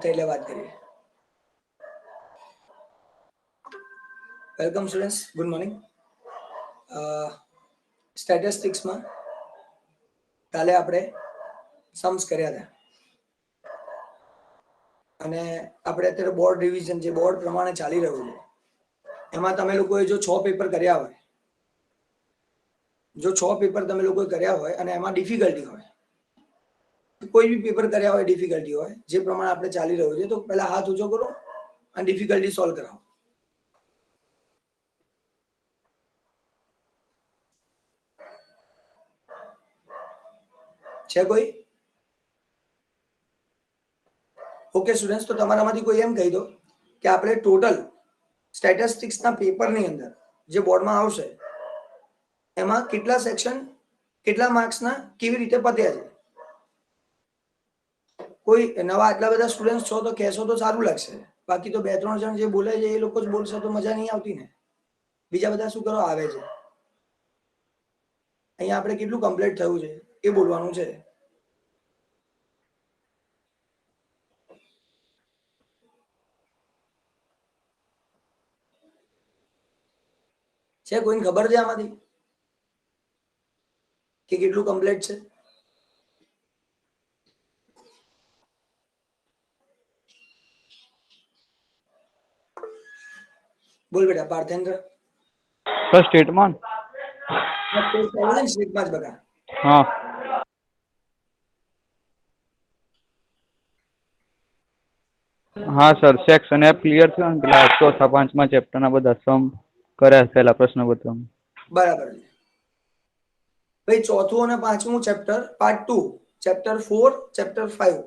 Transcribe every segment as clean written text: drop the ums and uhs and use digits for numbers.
Start થાય એટલે વાત કરીએ. Welcome students, good morning. સ્ટેટિસ્ટિક્સમાં કાલે આપણે સમ્સ કર્યા હતા અને આપણે અત્યારે બોર્ડ રિવિઝન જે બોર્ડ પ્રમાણે ચાલી રહ્યું છે એમાં તમે લોકોએ જો 6 પેપર કર્યા હોય, જો 6 પેપર તમે લોકોએ કર્યા હોય અને એમાં ડિફિકલ્ટી હોય, કોઈ બી પેપર કર્યા હોય ડિફિકલ્ટી હોય, જે પ્રમાણે આપણે ચાલી રહ્યું છે, તો પહેલા હાથ ઊંચો કરો અને ડિફિકલ્ટી સોલ્વ કરાવો. છે કોઈ? ઓકે સ્ટુડન્ટ્સ, તો તમારામાંથી કોઈ એમ કહી દો કે આપણે ટોટલ સ્ટેટિસ્ટિક્સના પેપરની અંદર જે બોર્ડમાં આવશે એમાં કેટલા સેક્શન, કેટલા માર્ક્સના, કેવી રીતે પત્યા છે. કોઈ નવા આટલા બધા સ્ટુડન્ટ્સ છો તો કહેશો તો સારું લાગશે, બાકી તો 2-3 જણ જે બોલે છે એ લોકો જ બોલશે તો મજા નહીં આવતી ને. બીજા બધા શું કરો આવે છે. અહીંયા આપણે કેટલું કમ્પ્લીટ થયું છે એ બોલવાનું છે. છે કોઈને ખબર છે આમાંથી કે કેટલું કમ્પ્લીટ છે? બોલ બેટા પાર્થેન્દ્ર. સર સ્ટેટમાં સ્ટેટમાં જ બગા. હા હા સર, સેક્શન એફ ક્લિયર છે અને પેલા ચોથા પાંચમા ચેપ્ટરના બધા સમ કર્યા પહેલા પ્રશ્નપત્રમાં. બરાબર છે ભાઈ. ચોથું અને પાંચમું ચેપ્ટર પાર્ટ 2, ચેપ્ટર 4, ચેપ્ટર 5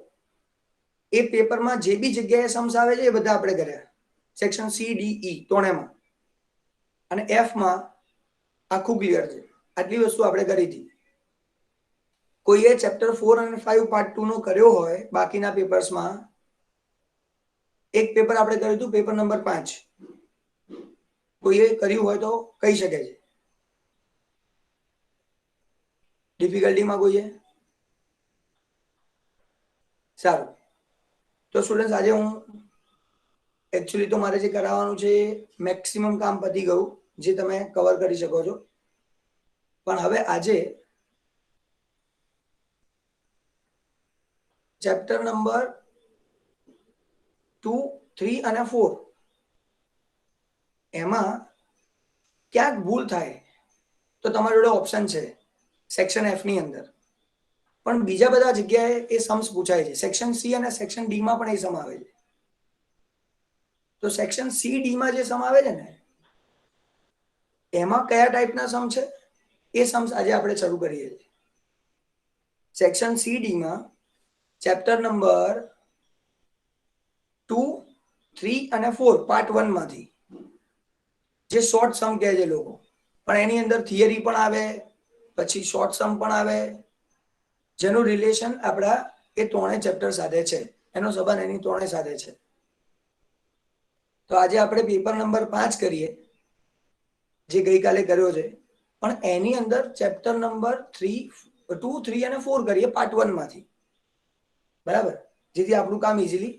એ પેપરમાં જે બી જગ્યાએ સમ્સ આવે છે એ બધા આપણે કર્યા. સેક્શન સી, ડી, ઈ ત્રણેયમાં, અને એફ માં આખું ક્લિયર છે. આટલી વસ્તુ આપણે કરી હતી. કોઈએ ચેપ્ટર 4 અને 5 પાર્ટ 2 નો કર્યો હોય બાકીના પેપર્સમાં, એક પેપર આપણે કર્યું હતું પેપર નંબર 5, કોઈએ કર્યું હોય તો કહી શકે છે. ડિફિકલ્ટીમાં કોઈએ? સારું, તો સ્ટુડન્ટ્સ આજે હું એકચ્યુઅલી તો મારે જે કરાવવાનું છે મેક્સિમમ કામ પતી ગયું, જે તમે કવર કરી શકો છો. પણ હવે આજે ચેપ્ટર નંબર 2, 3 અને 4 એમાં ક્યાંક ભૂલ થાય તો તમારી જોડે ઓપ્શન છે સેક્શન એફ ની અંદર, પણ બીજા બધા જગ્યાએ એ સમ્સ પૂછાય છે. સેક્શન સી અને સેક્શન ડી માં પણ એ સમ આવે છે. તો સેક્શન સી ડી માં જે સમ આવે છે ને એમાં કયા ટાઈપના સમ છે એ સમ્સ આજે આપણે શરૂ કરીએ છીએ. સેક્શન સી ડી માં ચેપ્ટર નંબર 2, 3 અને 4 પાર્ટ 1 માંથી જે શોર્ટ સમ કહે છે લોકો, પણ એની અંદર થિયરી પણ આવે, પછી શોર્ટ સમ પણ આવે, જેનું રિલેશન આપણા એ ત્રણેય ચેપ્ટર સાથે છે, એનો સંબંધ એની ત્રણેય સાથે છે. તો આજે આપણે પેપર નંબર 5 કરીએ, જે ગઈકાલે કર્યો છે, પણ એની અંદર ચેપ્ટર નંબર 2, 3 અને 4 કરીએ પાર્ટ 1 માંથી. બરાબર, જેથી આપણું કામ ઇઝીલી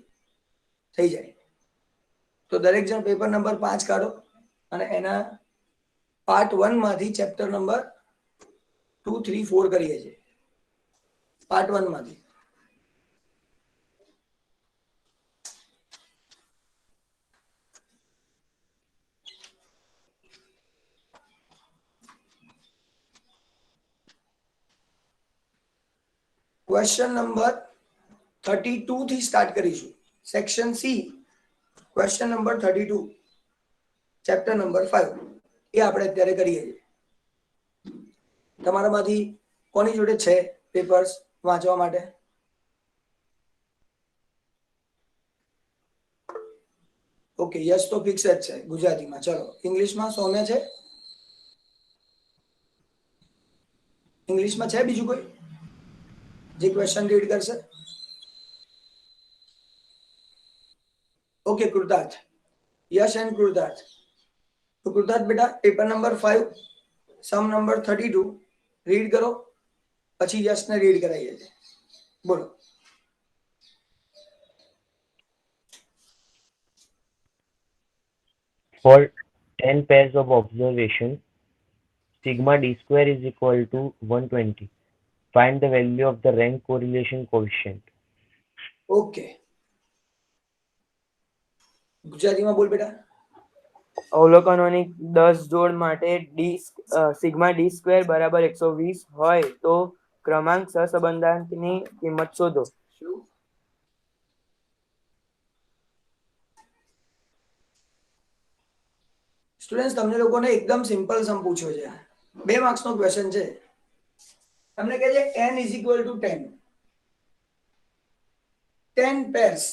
થઈ જાય. તો દરેક જણ પેપર નંબર 5 કાઢો અને એના પાર્ટ 1 માંથી ચેપ્ટર નંબર 2, 3, 4 કરીએ છીએ. પાર્ટ 1 માંથી ક્વેશ્ચન નંબર 32 થી સ્ટાર્ટ કરીશું. Section C question number 32, chapter number 5 એ આપણે અત્યારે કરીએ છીએ. તમારામાંથી કોની જોડે છે પેપર્સ વાંચવા માટે? ઓકે, યસ તો ફિક્સ જ છે ગુજરાતીમાં. ચલો, ઇંગ્લિશમાં સૌમ્ય છે? ઇંગ્લિશમાં છે બીજું કોઈ જે ક્વેશ્ચન રીડ કરશે? Okay Kritarth, Yash and Kritarth. તો કૃતાર્થ બેટા paper number 5 sum number 32 read કરો, પછી યશને રીડ કરાવીએ છીએ. બોલો. For 10 pairs of observation, sigma d square is equal to 120. Find the value of the rank correlation coefficient. Okay, ગુજરાતીમાં બોલ બેટા. અવલોકનોની 10 જોડ માટે સિગ્મા ડી સ્ક્વેર બરાબર 120 હોય તો ક્રમાંક સહસંબંધાંકની કિંમત શોધો. શું? સ્ટુડન્ટ્સ, તમને લોકોને એકદમ સિમ્પલ સમ પૂછ્યો છે. 2 માર્ક્સનો ક્વેશ્ચન છે. તમને કહે છે n is equal to 10. 10 pairs,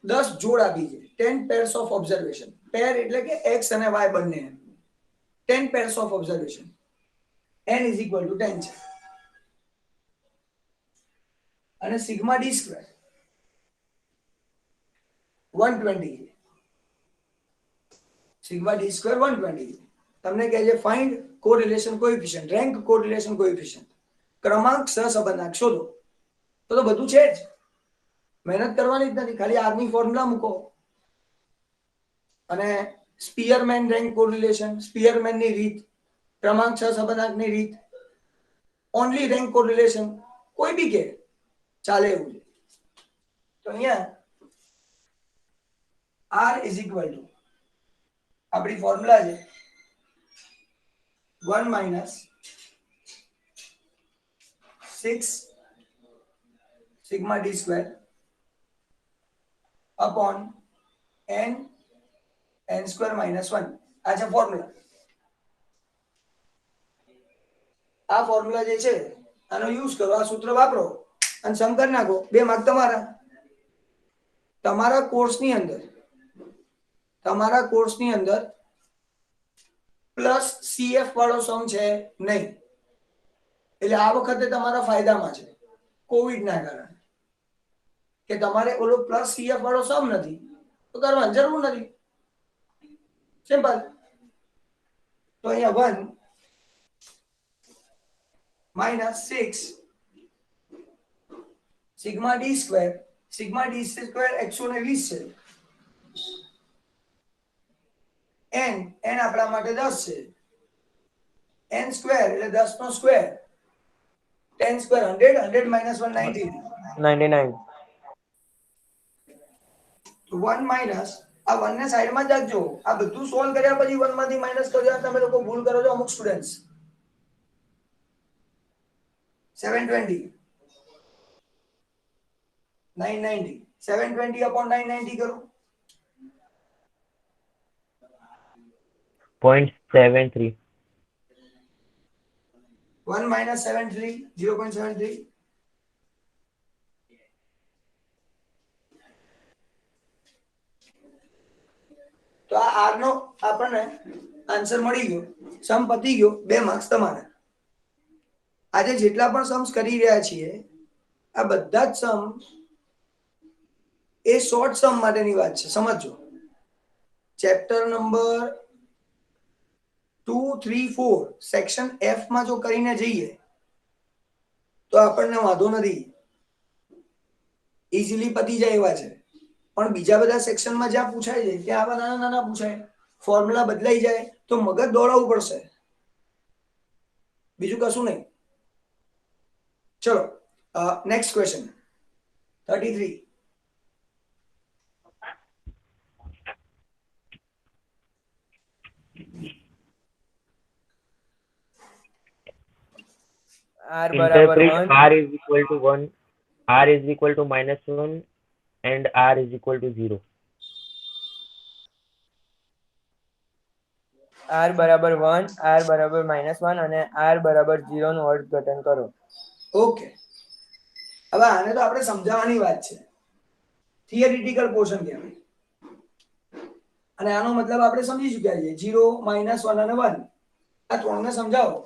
10 જોડ આપી છે. 10 pairs of observation. પેર એટલે કે x અને y બંને. 10 pairs of observation. n is equal to 10 છે. અને સિગ્મા ડી સ્ક્વેર 120 છે. સિગ્મા ડી સ્ક્વેર 120 છે. તમને કહે છે find correlation coefficient, rank correlation coefficient, ક્રમાંક સહસંબંધાંક શોધો. તો બધું છે જ, મહેનત કરવાની જ નથી, ખાલી આરની ફોર્મ્યુલા મૂકો અને સ્પીયરમેન રેન્ક કોરિલેશન, સ્પીયરમેન ની રીત, ક્રમાંક સહસંબંધાંક ની રીત, ઓનલી રેન્ક કોરિલેશન, કોઈ બી કે ચાલે એવું છે. તો અહીંયા R ઇઝ ઇક્વલ ટુ આપણી ફોર્મ્યુલા છે 1 minus 6 sigma D square upon n square minus 1. આ છે ફોર્મ્યુલા. આ ફોર્મ્યુલા જે છે આનો યુઝ કરો, આ સૂત્ર વાપરો અને સમ કરી નાખો. 2 માર્ક તમારા. તમારા કોર્સની અંદર પ્લસ CF વાળો સમ છે નહીં, એટલે આ વખતે તમારા ફાયદામાં છે કોવિડ ના કારણે કે તમારે ઓલો પ્લસ CF વાળો સમ નથી તો કરવાની જરૂર નથી. સિમ્પલ. તો અહીંયા 1 માઇનસ 6 સિગ્મા ડી સ્ક્વેર 120 છે. n આપણા માટે 10 છે. n સ્ક્વેર એટલે 10 નો સ્ક્વેર, 10 સ્ક્વેર 100, 100 minus 1 90. 99. તો 1 માઇનસ આ 1 ને સાઈડમાં જ રાખજો. આ બધું સોલ્વ કર્યા પછી 1 માંથી માઇનસ કર્યા તમે લોકો ભૂલ કરો છો અમુક સ્ટુડન્ટ્સ. 720 990 720 upon 990 કરો 0.73. 1 minus 73 0.73. તો આ r નો આપણને આન્સર મળી ગયો, સમ પતી ગયો. 2 માર્ક્સ તમારા. આજે જેટલા પણ सम्स કરી રહ્યા છીએ આ બધા જ સમ એ શોર્ટ સમ માટેની વાત છે, સમજો. ચેપ્ટર નંબર 2, 3, 4 સેક્શન F માં જો કરીને જઈએ તો આપણને વાંધો નથી, ઈઝીલી પતી જાય એવા છે. પણ બીજા બધા સેક્શનમાં જ્યાં પૂછાય છે ત્યાં આવા નાના નાના પૂછાય, ફોર્મ્યુલા બદલાઈ જાય તો મગજ દોડાવવું પડશે, બીજું કશું નહીં. ચલો નેક્સ્ટ ક્વેશ્ચન 33. R બરાબર Interpret 1. R is equal to 1, R is equal to -1 and R is equal to 0. R બરાબર 1, R બરાબર -1 અને R બરાબર 0 નું અર્થઘટન કરો. ઓકે, હવે આને તો આપણે સમજાવવાની વાત છે, થિયરિટિકલ પોર્શન કહેવાય. અને આનો મતલબ આપણે સમજી ચૂક્યા છીએ. 0, -1 અને 1 આ ત્રણને સમજાવો.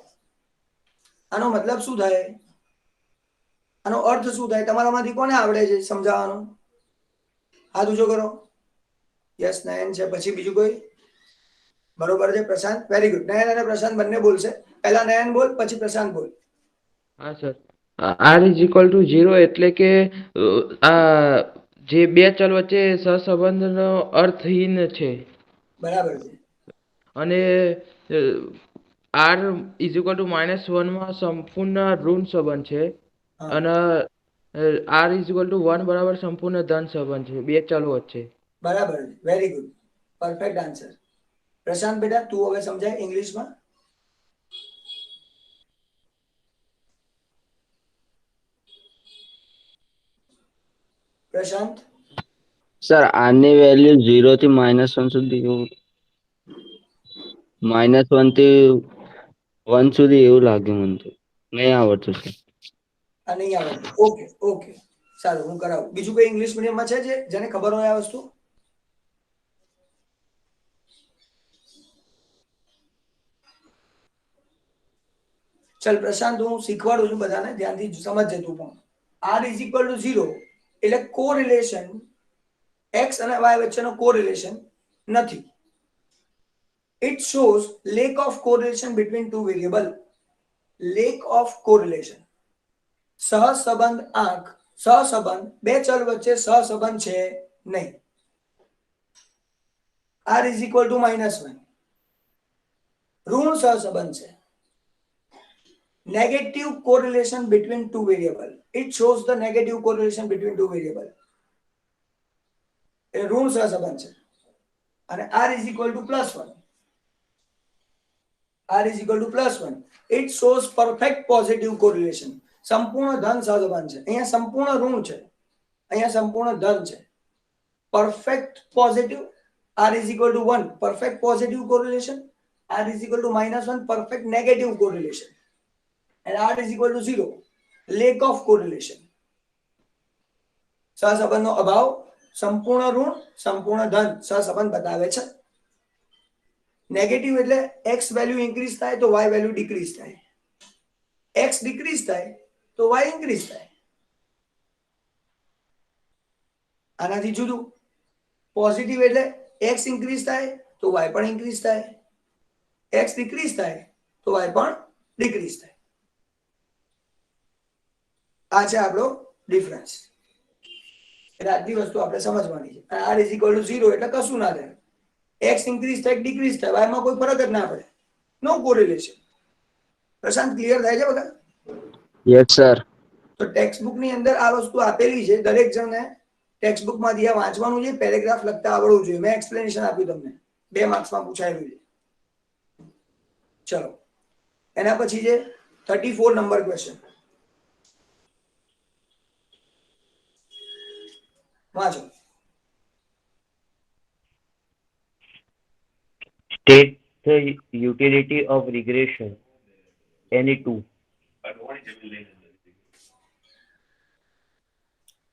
આનો મતલબ શું થાય, આનો અર્થ શું થાય, તમારામાંથી કોને આવડે છે સમજાવવાનો? હાથ ઊંચો કરો. યસ, નયન છે. પછી બીજું કોઈ? બરોબર છે, પ્રશાંત. Very good. નયન અને પ્રશાંત બંને બોલશે. પહેલા નયન બોલ, પછી પ્રશાંત બોલ. હા sir, R is equal to 0 એટલે કે આ જે બે ચલ વચ્ચે સહસંબંધનો અર્થહીન છે. બરાબર છે. અને આર ઇઝ ઇક્વલ ટુ -1 માં સંપૂર્ણ ઋણ સંબંધ છે હા અને આર ઇઝ ઇક્વલ ટુ 1 બરાબર સંપૂર્ણ ધન સંબંધ છે બે ચલો વચ્ચે. બરાબર, વેરી ગુડ, પરફેક્ટ આન્સર. પ્રશાંત બેટા તું હવે સમજાય ઇંગ્લિશમાં. પ્રશાંત. સર આરની વેલ્યુ 0 થી -1 સુધી -1 થી 1 સુધી એવું લાગ્યું મને તો નહીં આવડતું સર. આ નહીં આવડતું, ઓકે ઓકે, સારું હું કરાવું. બીજું કોઈ ઇંગ્લિશ મીડિયમમાં છે જેને ખબર હોય આ વસ્તુ? ચલ પ્રશાંત હું શીખવાડું છું બધાને, ધ્યાનથી સમજજે તું પણ. r ઇઝ ઇક્વલ ટુ 0 એટલે કોરિલેશન x અને y વચ્ચેનો કોરિલેશન નથી. It shows lack of correlation between two variable. Lack of correlation, સહસંબંધ આંક, સહસંબંધ બે ચલ વચ્ચે સહસંબંધ છે નહીં. r ઇઝ ઇક્વલ ટુ -1 ઋણ સહસંબંધ છે. Negative correlation between two variable. It shows the negative correlation between two variable. એ ઋણ સહસંબંધ છે. અને r is equal to +1. r is equal to +1. It shows perfect positive correlation. સંપૂર્ણ ધન સહસંબંધ છે. અહીંયા સંપૂર્ણ ઋણ છે, અહીંયા સંપૂર્ણ ધન છે. Perfect positive, r is equal to 1. Perfect positive correlation. r is equal to -1. Perfect negative correlation. And r is equal to 0. Lack of correlation. સહસંબંધનો અભાવ, સંપૂર્ણ ઋણ સંપૂર્ણ ધન સહસંબંધ બતાવે છે. નેગેટિવ એટલે x વેલ્યુ ઇન્ક્રીઝ થાય તો y વેલ્યુ ડિક્રીઝ થાય, x ડિક્રીઝ થાય તો y ઇન્ક્રીઝ થાય. આનાથી જુદું પોઝિટિવ એટલે x ઇન્ક્રીઝ થાય તો y પણ ઇન્ક્રીઝ થાય, x ડિક્રીઝ થાય તો y પણ ડિક્રીઝ થાય. આ છે આપણો ડિફરન્સ. એટલે આટલી વસ્તુ આપણે સમજવાની છે. r ઇઝ ઇક્વલ ટુ 0 એટલે કશું ના થાય, x ઇન્ક્રીઝ થાય ડિક્રીઝ થાય, y માં કોઈ ફરક જ ના પડે, નો કોરિલેશન. પ્રશાંત ક્લિયર થાય છે બધા? Yes sir. તો ટેક્સ્ટ બુક ની અંદર આ વસ્તુ આપેલી છે, દરેક જણને ટેક્સ્ટ બુક માંથી આ વાંચવાનું છે, પેરેગ્રાફ લખતા આવડવું જોઈએ. મેં એક્સપ્લેનેશન આપ્યું તમને, 2 માર્ક્સમાં પૂછાયેલું છે. ચલો એના પછી છે 34 નંબર ક્વેશ્ચન. વાંચો. State the utility of regression. Any two.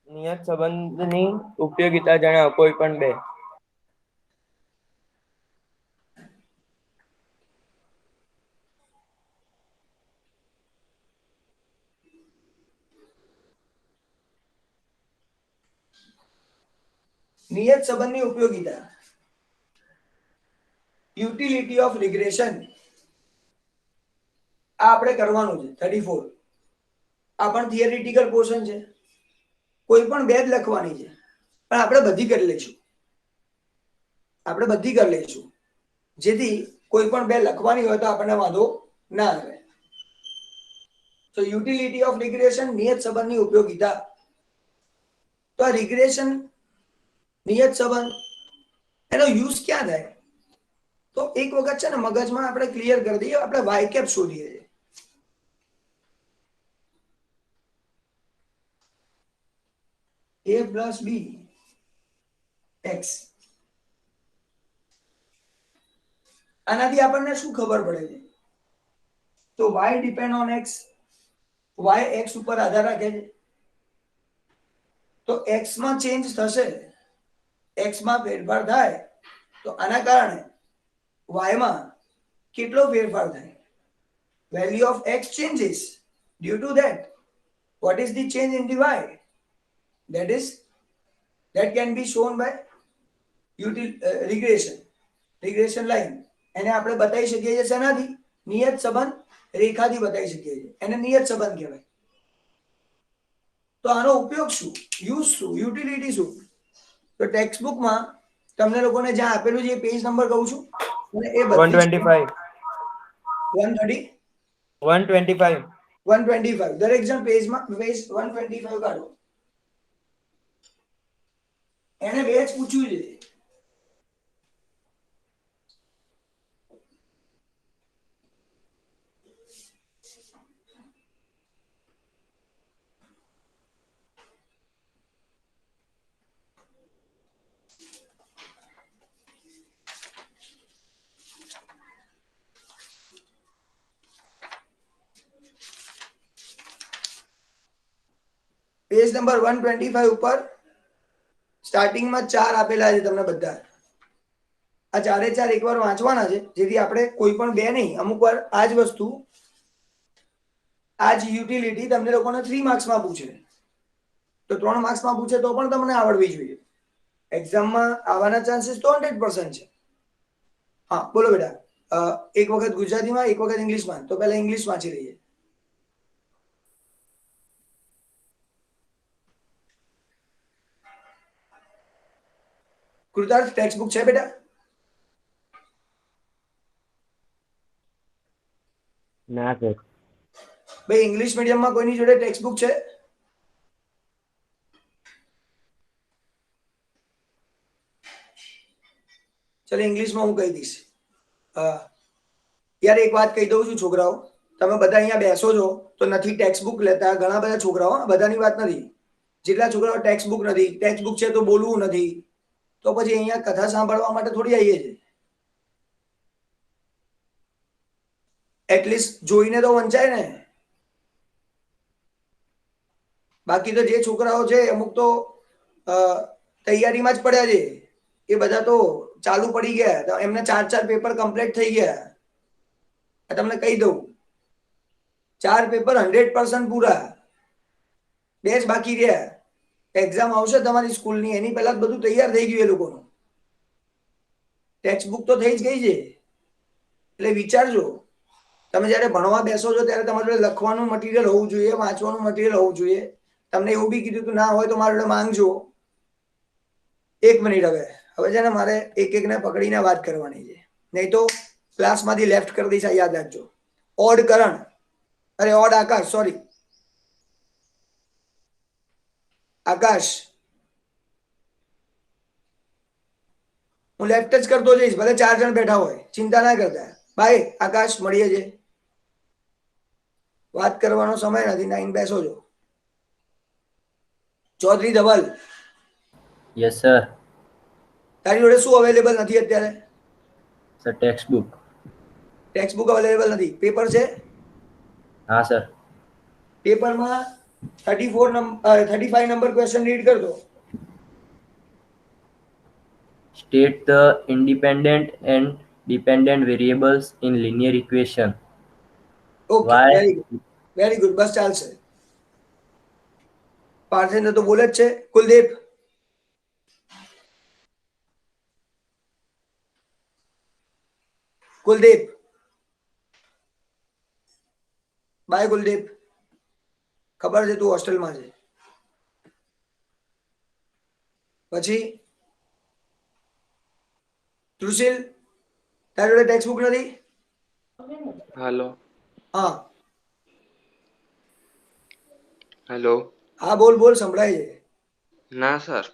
નિયત સંબંધની ઉપયોગિતા જણાવો, કોઈ પણ બે. નિયત સંબંધની ઉપયોગિતા, યુટિલિટી ઓફ રિગ્રેશન. આ આપણે કરવાનું છે 34. આ પણ થિયરિટિકલ પોર્શન છે, કોઈ પણ બે જ લખવાની છે, પણ આપણે બધી કરી લઈશું. આપણે બધી કરી લઈશું જેથી કોઈ પણ બે લખવાની હોય તો આપણને વાંધો ના આવે. તો યુટિલિટી ઓફ રિગ્રેશન, નિયત સંબંધની ઉપયોગિતા. તો આ રિગ્રેશન નિયત સંબંધ એનો યુઝ ક્યાં થાય? તો એક વખત છે ને મગજમાં આપણે ક્લિયર કરી દઈએ, આપણે વાય કેપ શોધીએ છીએ. a plus b x. આનાથી આપણને શું ખબર પડે છે? તો y depend on x, y x ઉપર આધાર રાખે છે. તો x માં ચેન્જ થશે, x માં ફેરફાર થાય તો આના કારણે y માં કેટલો ફેરફાર થાય? Value of x changes. Due to that, what is the change in the y? That can be shown by regression line. એને આપણે બતાવી શકીએ છીએ શેનાથી? નિયત સંબંધ રેખાથી બતાવી શકીએ છીએ, એને નિયત સંબંધ કહેવાય. તો આનો ઉપયોગ શું, યુઝ શું, યુટિલિટી શું? તો ટેક્સ્ટ બુકમાં તમને લોકોને જ્યાં આપેલું છે એ પેજ નંબર કહું છું, અને એ બધી 125 130 125 125 દરેક જણ પેજમાં પેજ 125 કાઢો. એને બે જ પૂછ્યું છે. પેજ નંબર 125 ઉપર સ્ટાર્ટિંગમાં 4 આપેલા છે તમને બધા. આ ચારે ચાર એકવાર વાંચવાના છે, જેથી આપણે કોઈ પણ બે નહીં, અમુક વાર આ જ વસ્તુ, આ જ યુટિલિટી તમને લોકોને 3 માર્ક્સમાં પૂછે, તો 3 માર્ક્સમાં પૂછે તો પણ તમને આવડવી જોઈએ. એક્ઝામમાં આવવાના ચાન્સીસ તો 100% છે. હા બોલો બેટા. એક વખત ગુજરાતીમાં, એક વખત ઇંગ્લિશમાં. તો પહેલા ઇંગ્લિશ વાંચી લઈએ. કૃતાર્થ ટેક્સ્ટ બુક છે બેટા? ના સર. ભાઈ ઇંગ્લિશ મીડિયમમાં કોઈની જોડે ટેક્સ્ટ બુક છે? ચલો ઇંગ્લિશમાં હું કહી દઈશ. યાર એક વાત કહી દઉં છું છોકરાઓ, તમે બધા અહીંયા બેસો છો તો નથી ટેક્સ્ટ બુક લેતા. ઘણા બધા છોકરાઓ, બધાની વાત નથી, જેટલા છોકરાઓ ટેક્સ્ટ બુક નથી, ટેક્સ્ટ બુક છે તો બોલવું નથી, તો પછી અહીંયા કથા સાંભળવા માટે થોડી આવીએ છીએ. એટલીસ્ટ જોઈને તો વંચાય ને. બાકી તો જે છોકરાઓ છે અમુક તો તૈયારીમાં જ પડ્યા છે, એ બધા તો ચાલુ પડી ગયા, એમને 4 પેપર કમ્પ્લીટ થઈ ગયા. તમને કહી દઉં, 4 પેપર 100% પૂરા, 2 જ બાકી રહ્યા. એક્ઝામ આવશે તમારી સ્કૂલની, એની પહેલા જ બધું તૈયાર થઈ ગયું એ લોકોનું. ટેક્સ્ટ બુક તો થઈ જ ગઈ છે. એટલે વિચારજો, તમે જ્યારે ભણવા બેસો છો ત્યારે તમારી જોડે લખવાનું મટીરિયલ હોવું જોઈએ, વાંચવાનું મટીરિયલ હોવું જોઈએ. તમને એવું બી કીધું કે ના હોય તો મારી જોડે માંગજો. 1 મિનિટ. હવે છે ને મારે એક એકને પકડીને વાત કરવાની છે, નહીં તો ક્લાસમાંથી લેફ્ટ કરી દઈશ. યાદ રાખજો. ઓડ કરણ, અરે ઓડ આકાશ, સોરી આકાશ, હું લેફ્ટ જ કરતો જઈશ, ભલે 4 જણ બેઠા હોય, ચિંતા ના કરતા. બાય આકાશ, મળીએ છે. વાત કરવાનો સમય નથી, નાઈન બેસો છો. Chaudhary Dhaval, yes sir. તારી જોડે શું અવેલેબલ નથી અત્યારે? Sir textbook. Textbook available નથી. પેપર છે? હા સર. પેપરમાં 35 નંબર ક્વેશ્ચન રીડ કરતો. State the independent and dependent variables in linear equation. Okay, Why? Very good, બસ ચાલશે. પાર્થેન્દ્ર તો બોલે જ છે. કુલદીપ, કુલદીપ, બાય કુલદીપ. ખબર છે તું હોસ્ટેલમાં છે. પછી તૃષિલ, તારી જોડે ટેક્સ્ટ બુક નથી? હેલો. હા હેલો. હા, બોલ બોલ, સંભળાય છે. ના સર,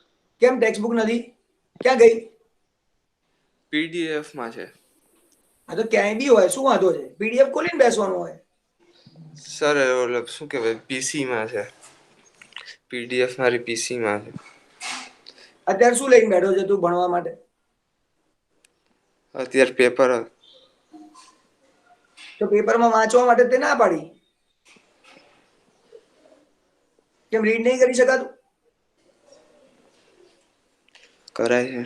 કેમ ટેક્સ્ટ બુક નથી? ક્યાં ગઈ? પીડીએફ માં છે. આ તો ક્યાંય બી હોય, શું વાંધો છે? પીડીએફ ખોલીને બેસવાનું હોય. સર ઓલો શું કહેવાય, પીસી માં છે. પીડીએફ મારી પીસી માં છે. અત્યારે શું લઈને બેઠો છે તું ભણવા માટે? અત્યારે પેપર. તો પેપરમાં વાંચવા માટે તે ના પાડી, કેમ રીડ નહીં કરી શકાતું? કરાય છે.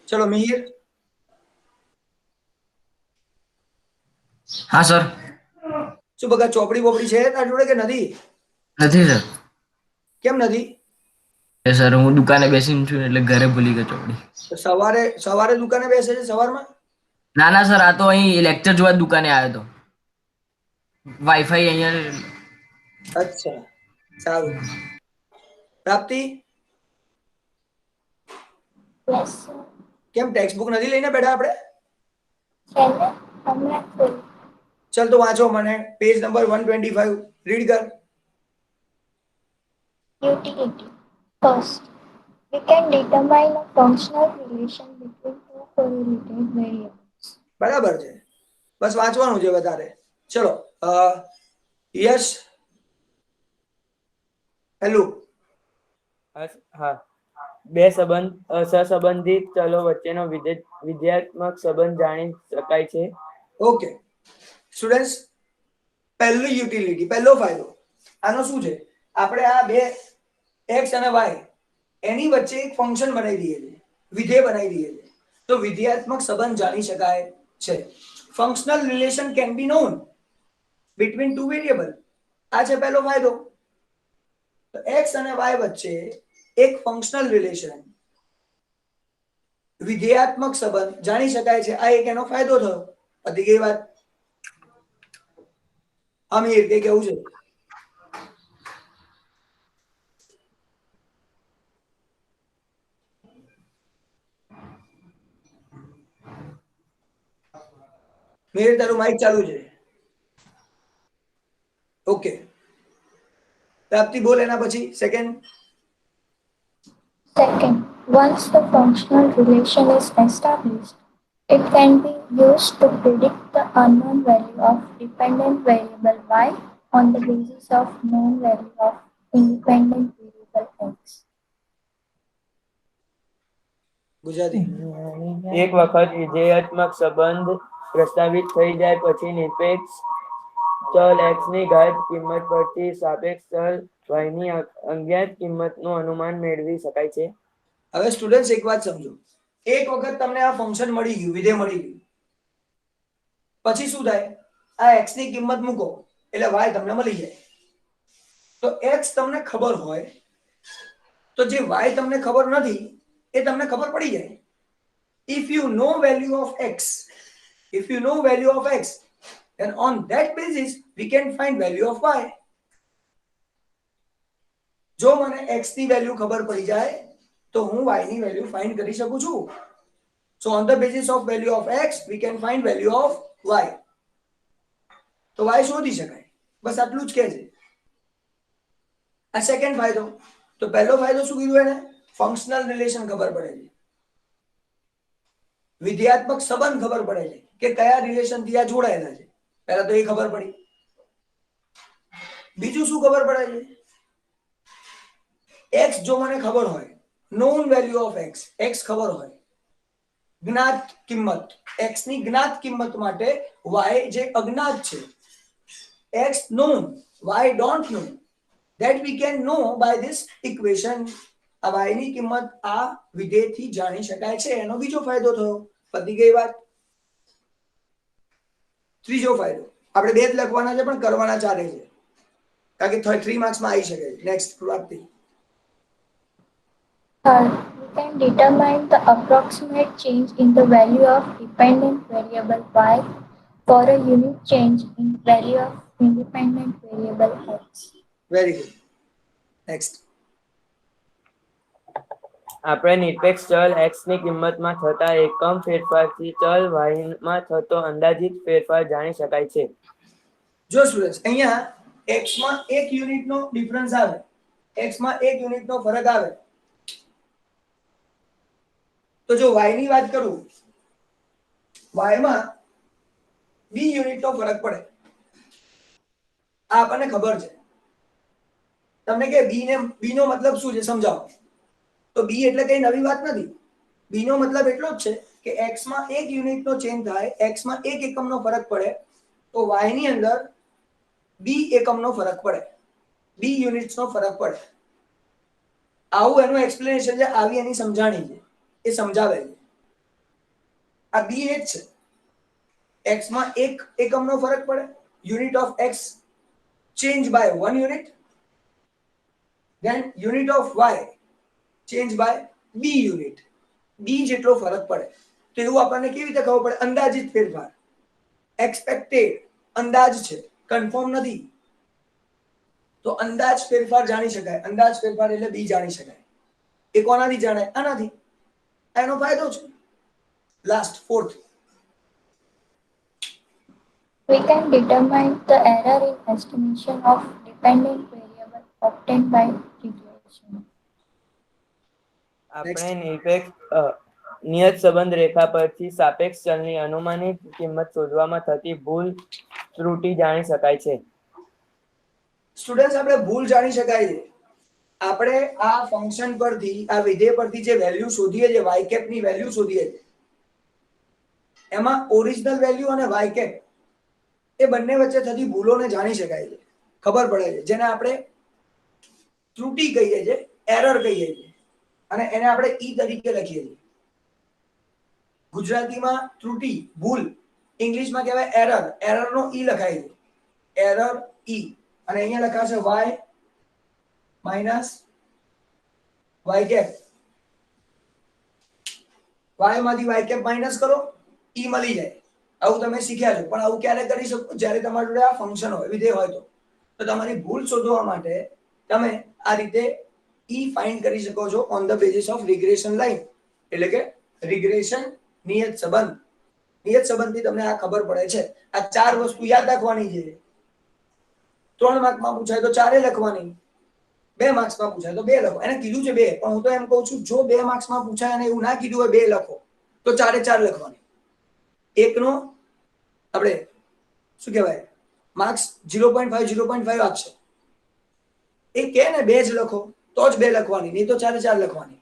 ચલો મિહિર, હા સર. શું બગા ચોપડી બોપડી છે તારી જોડે કે નથી? નથી સર. કેમ નથી? એ સર હું દુકાને બેસીને છું એટલે ઘરે ભૂલી ગયો ચોપડી. તો સવારે સવારે દુકાને બેસે છે સવારમાં? ના ના સર, આ તો અહીં લેક્ચર જોવા દુકાને આવ્યો હતો. વાઈફાઈ અહીંયા. અચ્છા, સારું. પ્રાપ્તિ, કેમ ટેક્સ્ટ બુક નથી લઈને બેઠા આપણે? ચલ તો વાંચો મને પેજ નંબર 125 રીડ કર. Utility. First, we can determine a functional relation between two correlated variables. બરાબર છે, બસ વાંચવાનું છે વધારે. ચલો યશ, હેલો. હા, બે સહસંબંધિત ચલો વચ્ચેનો વિધેયાત્મક સંબંધ જાણી શકાય છે. ઓકે સ્ટુડન્ટ્સ, પહેલું યુટિલિટી, પહેલો ફાયદો આનો શું છે? આપણે આ બે x અને y એની વચ્ચે એક ફંક્શન બનાવી દઈએ છીએ, વિધેય બનાવી દઈએ છીએ, તો વિધેયાત્મક સંબંધ જાણી શકાય છે. Functional relation can be non between two variable. આ છે પહેલો ફાયદો. તો x અને y વચ્ચે એક ફંક્શનલ રિલેશન, વિધેયાત્મક સંબંધ જાણી શકાય છે. આ એક એનો ફાયદો થયો. પતી ગઈ વાત. અમીર કે કેવું છે? મેર તારું માઇક ચાલુ છે. ઓકે, પ્રાપ્તિ બોલ એના પછી second. Second, once the functional relation is established, it can be used to predict the unknown value of dependent variable y on the basis of known value of independent variable x. Gujarati. એક વખત વિધેયાત્મક સંબંધ પ્રસ્તાવિત થઈ જાય પછી નિરપેક્ષ ચલ x ની ઘાત કિંમત પરથી સાપેક્ષ ચલ y ની અજ્ઞાત કિંમતનું અનુમાન મેળવી શકાય છે. હવે સ્ટુડન્ટ્સ એક વાત સમજો, એક વખત તમને આ ફંક્શન મળી ગયું, વિધેય મળી ગયું, પછી શું થાય? આ x ની કિંમત મૂકો એટલે y તમને મળી જાય. તો x તમને ખબર હોય તો જે y તમને ખબર નથી એ તમને ખબર પડી જાય. if you know value of x then on that basis we can find value of y. જો મને x ની વેલ્યુ ખબર પડી જાય તો હું y ની વેલ્યુ ફાઇન્ડ કરી શકું છું. so on the basis of value of x we can find value of y. તો y શોધી શકાય. બસ આટલું જ કહે છે. આ સેકન્ડ ફાયદો. તો પહેલો ફાયદો શું કીધું એને? ફંક્શનલ રિલેશન ખબર પડે છે, વિધેયાત્મક સંબંધ ખબર પડે છે કે કયા રિલેશન થી આ જોડાયેલા છે. પહેલા તો એ ખબર પડી. બીજું શું ખબર પડે છે? x જો મને ખબર હોય, નોન વેલ્યુ ઓફ x ખબર હોય, જ્ઞાત કિંમત, x ની જ્ઞાત કિંમત માટે y જે અજ્ઞાત છે, x known, y don't know, that we can know by this equation. આ y ની કિંમત આ વિધેયથી જાણી શકાય છે. એનો બીજો ફાયદો થયો. પતી ગઈ વાત. ત્રીજો ફાયદો, આપણે બે જ લખવાના છે પણ કરવાના ચાલે છે કારણ કે 3 માર્ક્સમાં આવી શકે છે. નેક્સ્ટ પ્રાપ્તિ. Third, we can determine the approximate change in the value of dependent variable y for a unit change in value of independent variable x. Very good. Next. આપણે નિરપેક્ષ ચલ x ની કિંમતમાં થતા એકમ ફેરફારથી ચલ y માં થતો અંદાજિત ફેરફાર જાણી શકાય છે. જો સ્ટુડન્ટ્સ અહીંયા x માં 1 યુનિટનો ડિફરન્સ આવે, x માં 1 યુનિટનો ફરક આવે, તો જો y ની વાત કરું, y માં b યુનિટનો ફરક પડે. આ આપણને ખબર છે. તમને કે b નો મતલબ શું છે સમજાવો. તો b એટલે કઈ નવી વાત નથી. b નો મતલબ એટલો જ છે કે x માં 1 યુનિટનો ચેન્જ થાય, x માં 1 એકમનો ફરક પડે તો y ની અંદર b એકમનો ફરક પડે, b યુનિટ્સનો ફરક પડે. આવું એનું એક્સપ્લેનેશન છે, આવી એની સમજાણી છે, એ સમજાવે છે. આ b એ જ છે. x માં 1 એકમનો ફરક પડે, unit of x change by 1 unit, then unit of y change by b unit. b જેટલો ફરક પડે. તો એવું આપણને કેવી રીતે ખબર પડે? અંદાજિત ફેરફાર, એક્સપેક્ટેડ, અંદાજ છે, કન્ફર્મ નથી. તો અંદાજ ફેરફાર જાણી શકાય. અંદાજ ફેરફાર એટલે b જાણી શકાય. એ કોનાથી જાણાય? આનાથી. એનો ફાયદો છે. Last fourth, We can determine the error in estimation of dependent variable obtained by regression. આપણે નિયત સંબંધ રેખા પરથી સાપેક્ષ ચલની અનુમાનિત કિંમત શોધવામાં થતી ભૂલ ત્રુટિ જાણી શકાય છે. સ્ટુડન્ટ્સ આપણે ભૂલ જાણી શકાય છે. આપણે આ ફંક્શન પરથી આ વિધેય પરથી જે વેલ્યુ શોધીએ છે y કેપ ની વેલ્યુ શોધીએ છે એમાં ઓરિજિનલ વેલ્યુ અને y કેપ એ બંને વચ્ચે થતી ભૂલોને જાણી શકાય છે, ખબર પડે છે, જેને આપણે ત્રુટિ કહીએ છીએ, એરર કહીએ છીએ અને એને આપણે ઈ તરીકે લખીએ છીએ. ગુજરાતીમાં ત્રુટિ ભૂલ, ઇંગ્લિશમાં કહેવાય એરર. એરર નો ઈ લખાય છે, એરર ઈ, અને અહીંયા લખાશે y minus y cap. y માંથી y કેપ માઇનસ કરો, ઈ મળી જાય. આવું તમે શીખ્યા છો, પણ આવું ક્યારે કરી શકો? જ્યારે તમારી જોડે આ ફંક્શન હોય, વિધેય હોય તો તમારી ભૂલ શોધવા માટે તમે આ રીતે ઈ ફાઇન્ડ કરી શકો છો on the basis of regression line, એટલે કે રિગ્રેશન નિયત સંબંધ. નિયત સંબંધથી તમને આ ખબર પડે છે. આ ચાર વસ્તુ યાદ રાખવાની છે. 3 માર્કમાં પૂછાય તો 4 લખવાની, 2 માર્ક્સમાં પૂછાય તો 2 લખો. એને કીધું છે 2, પણ હું તો એમ કહું છું જો 2 માર્ક્સમાં પૂછાય અને એવું ના કીધું હોય 2 લખો તો 4 લખવાની. એકનો આપણે શું કહેવાય માર્ક્સ 0.5 આપશે. એ કે ને 2 જ લખો તો જ 2 લખવાની, નહીં તો 4 લખવાની.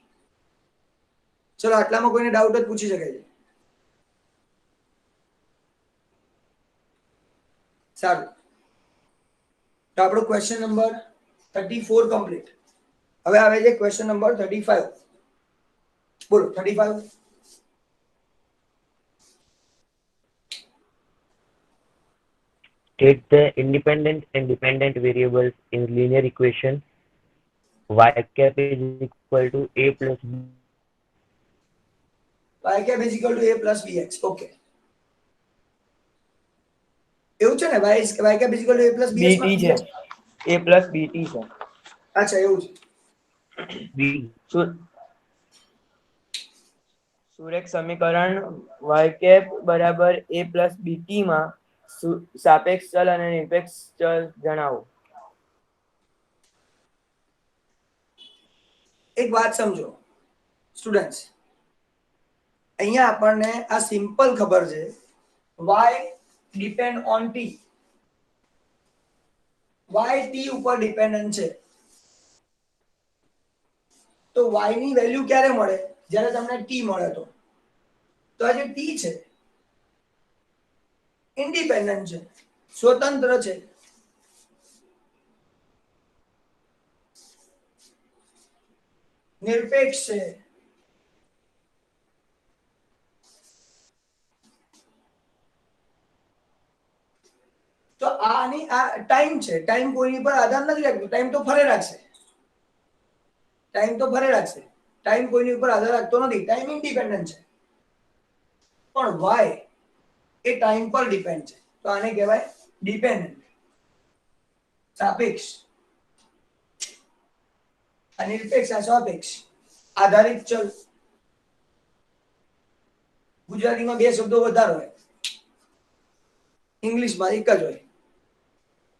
ચલો આટલામાં કોઈને ડાઉટ જ પૂછી શકે છે? સારું, તો આપણો ક્વેશ્ચન નંબર 34 કમ્પ્લીટ. હવે આવે છે ક્વેશ્ચન નંબર 35. બોલો 35. State the independent and dependent variables in linear equation y cap is equal to a plus b. y cap is equal to a plus bx. Okay, એવું છે ને? y cap is equal to a plus bx BT છે, a plus BT છે. અચ્છા, એવું છે. b સુરેખ સમીકરણ y કેપ બરાબર a પ્લસ બીટી માં સાપેક્ષ ચલ અને નિરપેક્ષ ચલ જણાવો. એક વાત સમજો સ્ટુડન્ટ્સ, અહીંયા આપણને આ સિમ્પલ ખબર છે y depend on t. y t ઉપર ડિપેન્ડન્ટ છે. તો y ની વેલ્યુ ક્યારે મળે? જ્યારે તમને t મળે તો આ જે t છે ઇન્ડિપેન્ડન્ટ છે, સ્વતંત્ર છે. નિરપેક્ષ છે. તો આની આ ટાઈમ છે. ટાઈમ કોઈની પર આધાર નથી રાખતો. ટાઈમ તો ફરે રાખશે. ટાઈમ કોઈની ઉપર આધાર રાખતો નથી. ટાઈમ ઇન્ડિપેન્ડન્ટ છે. પણ y એ ટાઈમ પર ડિપેન્ડ છે. તો આને કહેવાય ડિપેન્ડન્ટ, સાપેક્ષ. નિરપેક્ષ, સાપેક્ષ, આધારિત ચલ. ગુજરાતીમાં 2 શબ્દો વધારે હોય, ઇંગ્લિશમાં એક જ હોય.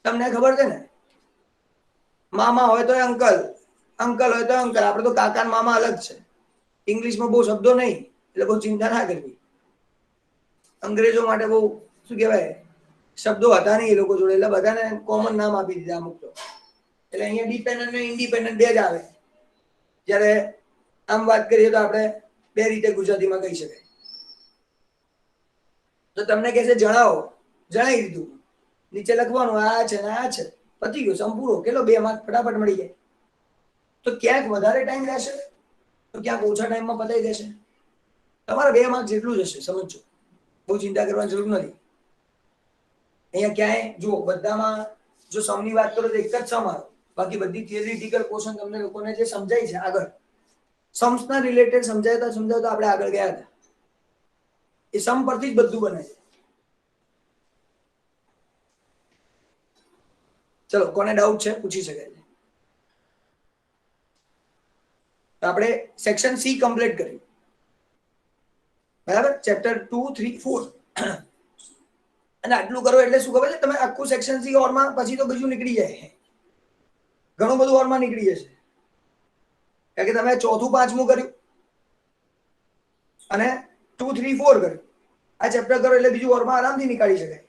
તમને ખબર છે ને, મામા હોય તો અંકલ, અંકલ હોય તો અંકલ. આપણે તો કાકા અને મામા અલગ છે. ઇંગ્લિશમાં બહુ શબ્દો નહીં, એટલે બહુ ચિંતા ના કરવી. અંગ્રેજો માટે બહુ શું કહેવાય શબ્દો હતા નહીં એ લોકો જોડે, એટલે બધાને કોમન નામ આપી દીધા અમુક તો. એટલે અહીંયા ડિપેન્ડન્ટ અને ઇન્ડિપેન્ડન્ટ 2 જ આવે. જ્યારે આમ વાત કરીએ તો આપણે 2 રીતે ગુજરાતીમાં કહી શકાય. તો તમને કહેશે જણાવો, જણાવી દીધું. નીચે લખવાનું આ છે ને આ છે, પતી ગયું, સંપૂર્ણ. કેટલો 2 માર્ક ફટાફટ મળી જાય. તો ક્યાંક વધારે ટાઈમ લેશે તો ક્યાંક ઓછા ટાઈમમાં પતાવી દેશે. તમારા 2 માર્ક જેટલું જ હશે, સમજો. બહુ ચિંતા કરવાની જરૂર નથી. અહીંયા ક્યાંય જુઓ, બધામાં જો સમની વાત કરો તો એક જ સમ આવે. બાકી બધી થિયરિટિકલ પોર્શન તમને લોકોને જે સમજાય છે આગળ, સમના રિલેટેડ સમજાવતા આપણે આગળ ગયા હતા. એ સમ પરથી જ બધું બને છે. ચલો, કોને ડાઉટ છે પૂછી શકે છે. આપણે સેક્શન સી કમ્પ્લીટ કર્યું, બરાબર. ચેપ્ટર 2, 3, 4 અને આટલું કરો એટલે શું ખબર છે, તમે આખું સેક્શન સી ઓરમાં પછી તો બીજું નીકળી જાય, ઘણું બધું ઓરમાં નીકળી જશે. કારણ કે તમે ચોથું પાંચમું કર્યું અને 2, 3, 4 કર્યું, આ ચેપ્ટર કરો એટલે બીજું ઓરમાં આરામથી નીકાળી શકાય.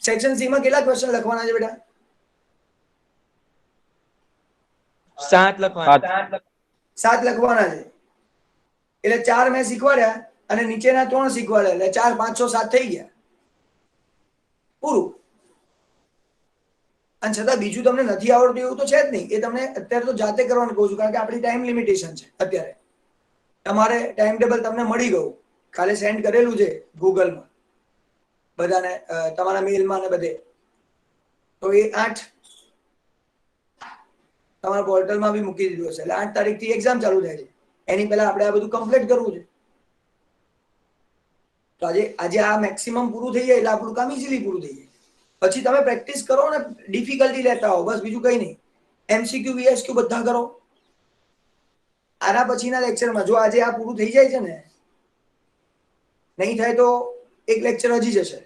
સેક્શન સી માં કેટલા ક્વેશ્ચન લખવાના છે બેટા? 7 લખવાના. 7 લખવાના છે. એટલે 4 મેં શીખવાડ્યા અને નીચેના 3 શીખવાડ્યા, એટલે 4, 5, 6, 7 થઈ ગયા, પૂરું. અને છતાં બીજું તમને નથી આવડતું એવું તો છે જ નહીં, એ તમને અત્યારે તો જાતે કરવાનું કહું છું, કારણ કે આપણી ટાઈમ લિમિટેશન છે. અત્યારે તમારે ટાઈમ ટેબલ તમને મળી ગયું, કાલે સેન્ડ કરેલું છે ગૂગલમાં બધાને, તમારા મેલમાં ને બધે. તો એ 8 તમારા પોર્ટલમાં બી મૂકી દીધું હશે. એટલે 8 તારીખથી એક્ઝામ ચાલુ થાય છે. એની પહેલા આપણે આ બધું કમ્પ્લીટ કરવું છે. તો આજે આ મેક્સિમમ પૂરું થઈ જાય એટલે આપણું કામ ઇઝીલી પૂરું થઈ જાય. પછી તમે પ્રેક્ટિસ કરો ને, ડિફિકલ્ટી લેતા હો, બસ બીજું કઈ નહીં. MCQ VSQ બધા કરો. આના પછીના લેક્ચરમાં જો આજે આ પૂરું થઈ જાય છે ને, નહીં થાય તો એક લેક્ચર હજી જશે.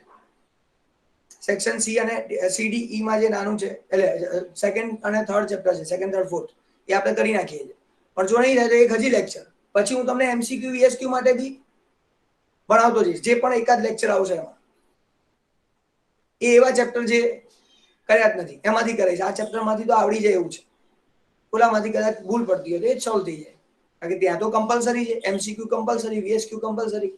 સેક્શન સી અને CDE માં જે નાનું છે, એટલે સેકન્ડ અને થર્ડ ચેપ્ટર છે, સેકન્ડ, થર્ડ, ફોર્થ, એ આપણે કરી નાખીએ છીએ. પણ જો નહીં થાય તો એક હજી લેક્ચર, પછી હું તમને MCQ VSQ માટે બી ભણાવતો જઈશ. જે પણ એકાદ લેક્ચર આવશે એમાં એ એવા ચેપ્ટર જે કર્યા જ નથી એમાંથી કરે છે. આ ચેપ્ટરમાંથી તો આવડી જાય એવું છે, ઓલામાંથી કદાચ ભૂલ પડતી હોય તો એ જ સોલ્વ થઈ જાય. કારણ કે ત્યાં તો કમ્પલસરી છે, MCQ કમ્પલસરી, VSQ કમ્પલસરી.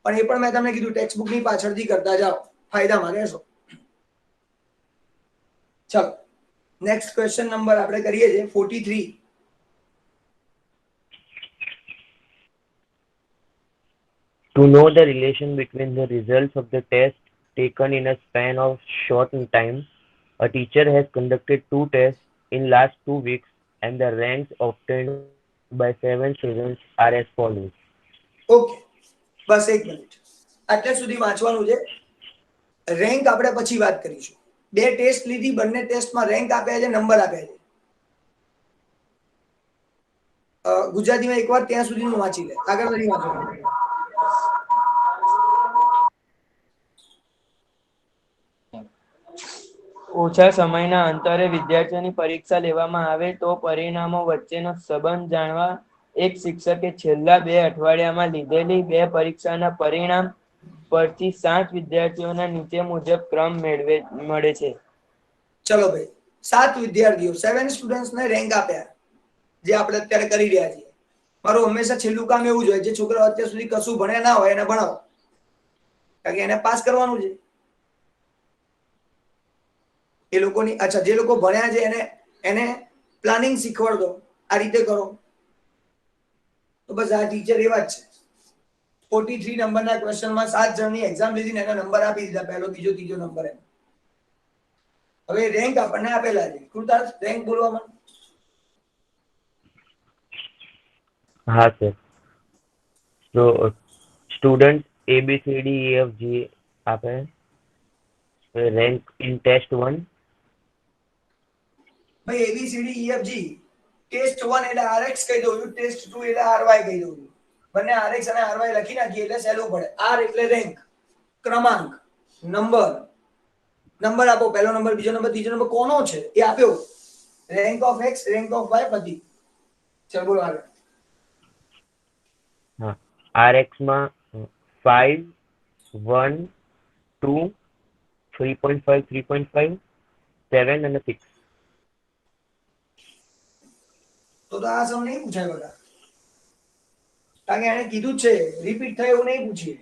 પણ એ પણ મેં તમને કીધું ટેક્સ્ટ બુકની પાછળથી કરતા જાઓ, ફાયદામાં રહેશો. ચલો નેક્સ્ટ ક્વેશ્ચન નંબર આપણે કરીએ છીએ 43. To know the relation between the results of the test taken in a span of short time, a teacher has conducted 2 tests in last 2 weeks and the ranks obtained by 7 students are as follows. Okay, બસ એક minute, આટલે સુધી વાંચવાનું છે. Rank આપણે પછી વાત કરીશું. 2 ટેસ્ટ લીધી, બંને ટેસ્ટમાં રેન્ક આપ્યા છે, નંબર આપ્યા છે. ગુજરાતીમાં એકવાર ત્યાં સુધીનું વાંચી લે, આગળ નથી વાંચવાનું. ઓછા સમયના અંતરે વિદ્યાર્થીઓની પરીક્ષા લેવામાં આવે તો પરિણામો વચ્ચેનો સંબંધ જાણવા એક શિક્ષકે છેલ્લા 2 અઠવાડિયામાં લીધેલી 2 પરીક્ષાના પરિણામ પરથી 7 વિદ્યાર્થીઓના નીચે મુજબ ક્રમ મળે છે. ચલો ભાઈ, 7 વિદ્યાર્થીઓ, 7 સ્ટુડન્ટ્સને રેન્ક આપ્યા, જે આપણે અત્યારે કરી રહ્યા છીએ. મારું હંમેશા છેલ્લું કામ એવું જ હોય, જે છોકરાઓ અત્યાર સુધી કશું ભણ્યા ના હોય એને ભણાવો, કારણ કે એને પાસ કરવાનું છે. એ લોકોની, અચ્છા, જે લોકો ભણ્યા છે એને પ્લાનિંગ શીખવાડ દો, આ રીતે કરો. તો બસ આ ટીચર એવા જ છે. 43 નંબરના ક્વેશ્ચનમાં 7 જણની એક્ઝામ લીધી ને એના નંબર આપી દીધા, પહેલો, બીજો, ત્રીજો નંબર એમ. હવે રેન્ક આપણને આપેલા છે. કૃતાર્થ, રેન્ક બોલવામાં. હા સર. So students ABCDEFG આપે rank in test 1. ભાઈ ABCDEFG ટેસ્ટ 1 એટલે RX કહી દઉં છું, ટેસ્ટ 2 એટલે RY કહી દઉં છું. બંને RX અને RY લખી નાખીએ એટલે સહેલું પડે. R એટલે રેન્ક, ક્રમાંક, નંબર આપો, પહેલો નંબર, બીજો નંબર, ત્રીજો નંબર કોનો છે એ આપ્યો. Rank of X, rank of Y પતિ. ચલ બોલો આગળ. હા, RX માં 5, 1, 2, 3.5, 3.5, 7 અને 6. તો આ સમ નહીં પૂછાય બગા, કારણ કે એને કીધું જ છે રિપીટ થાય એવું નહીં પૂછીએ.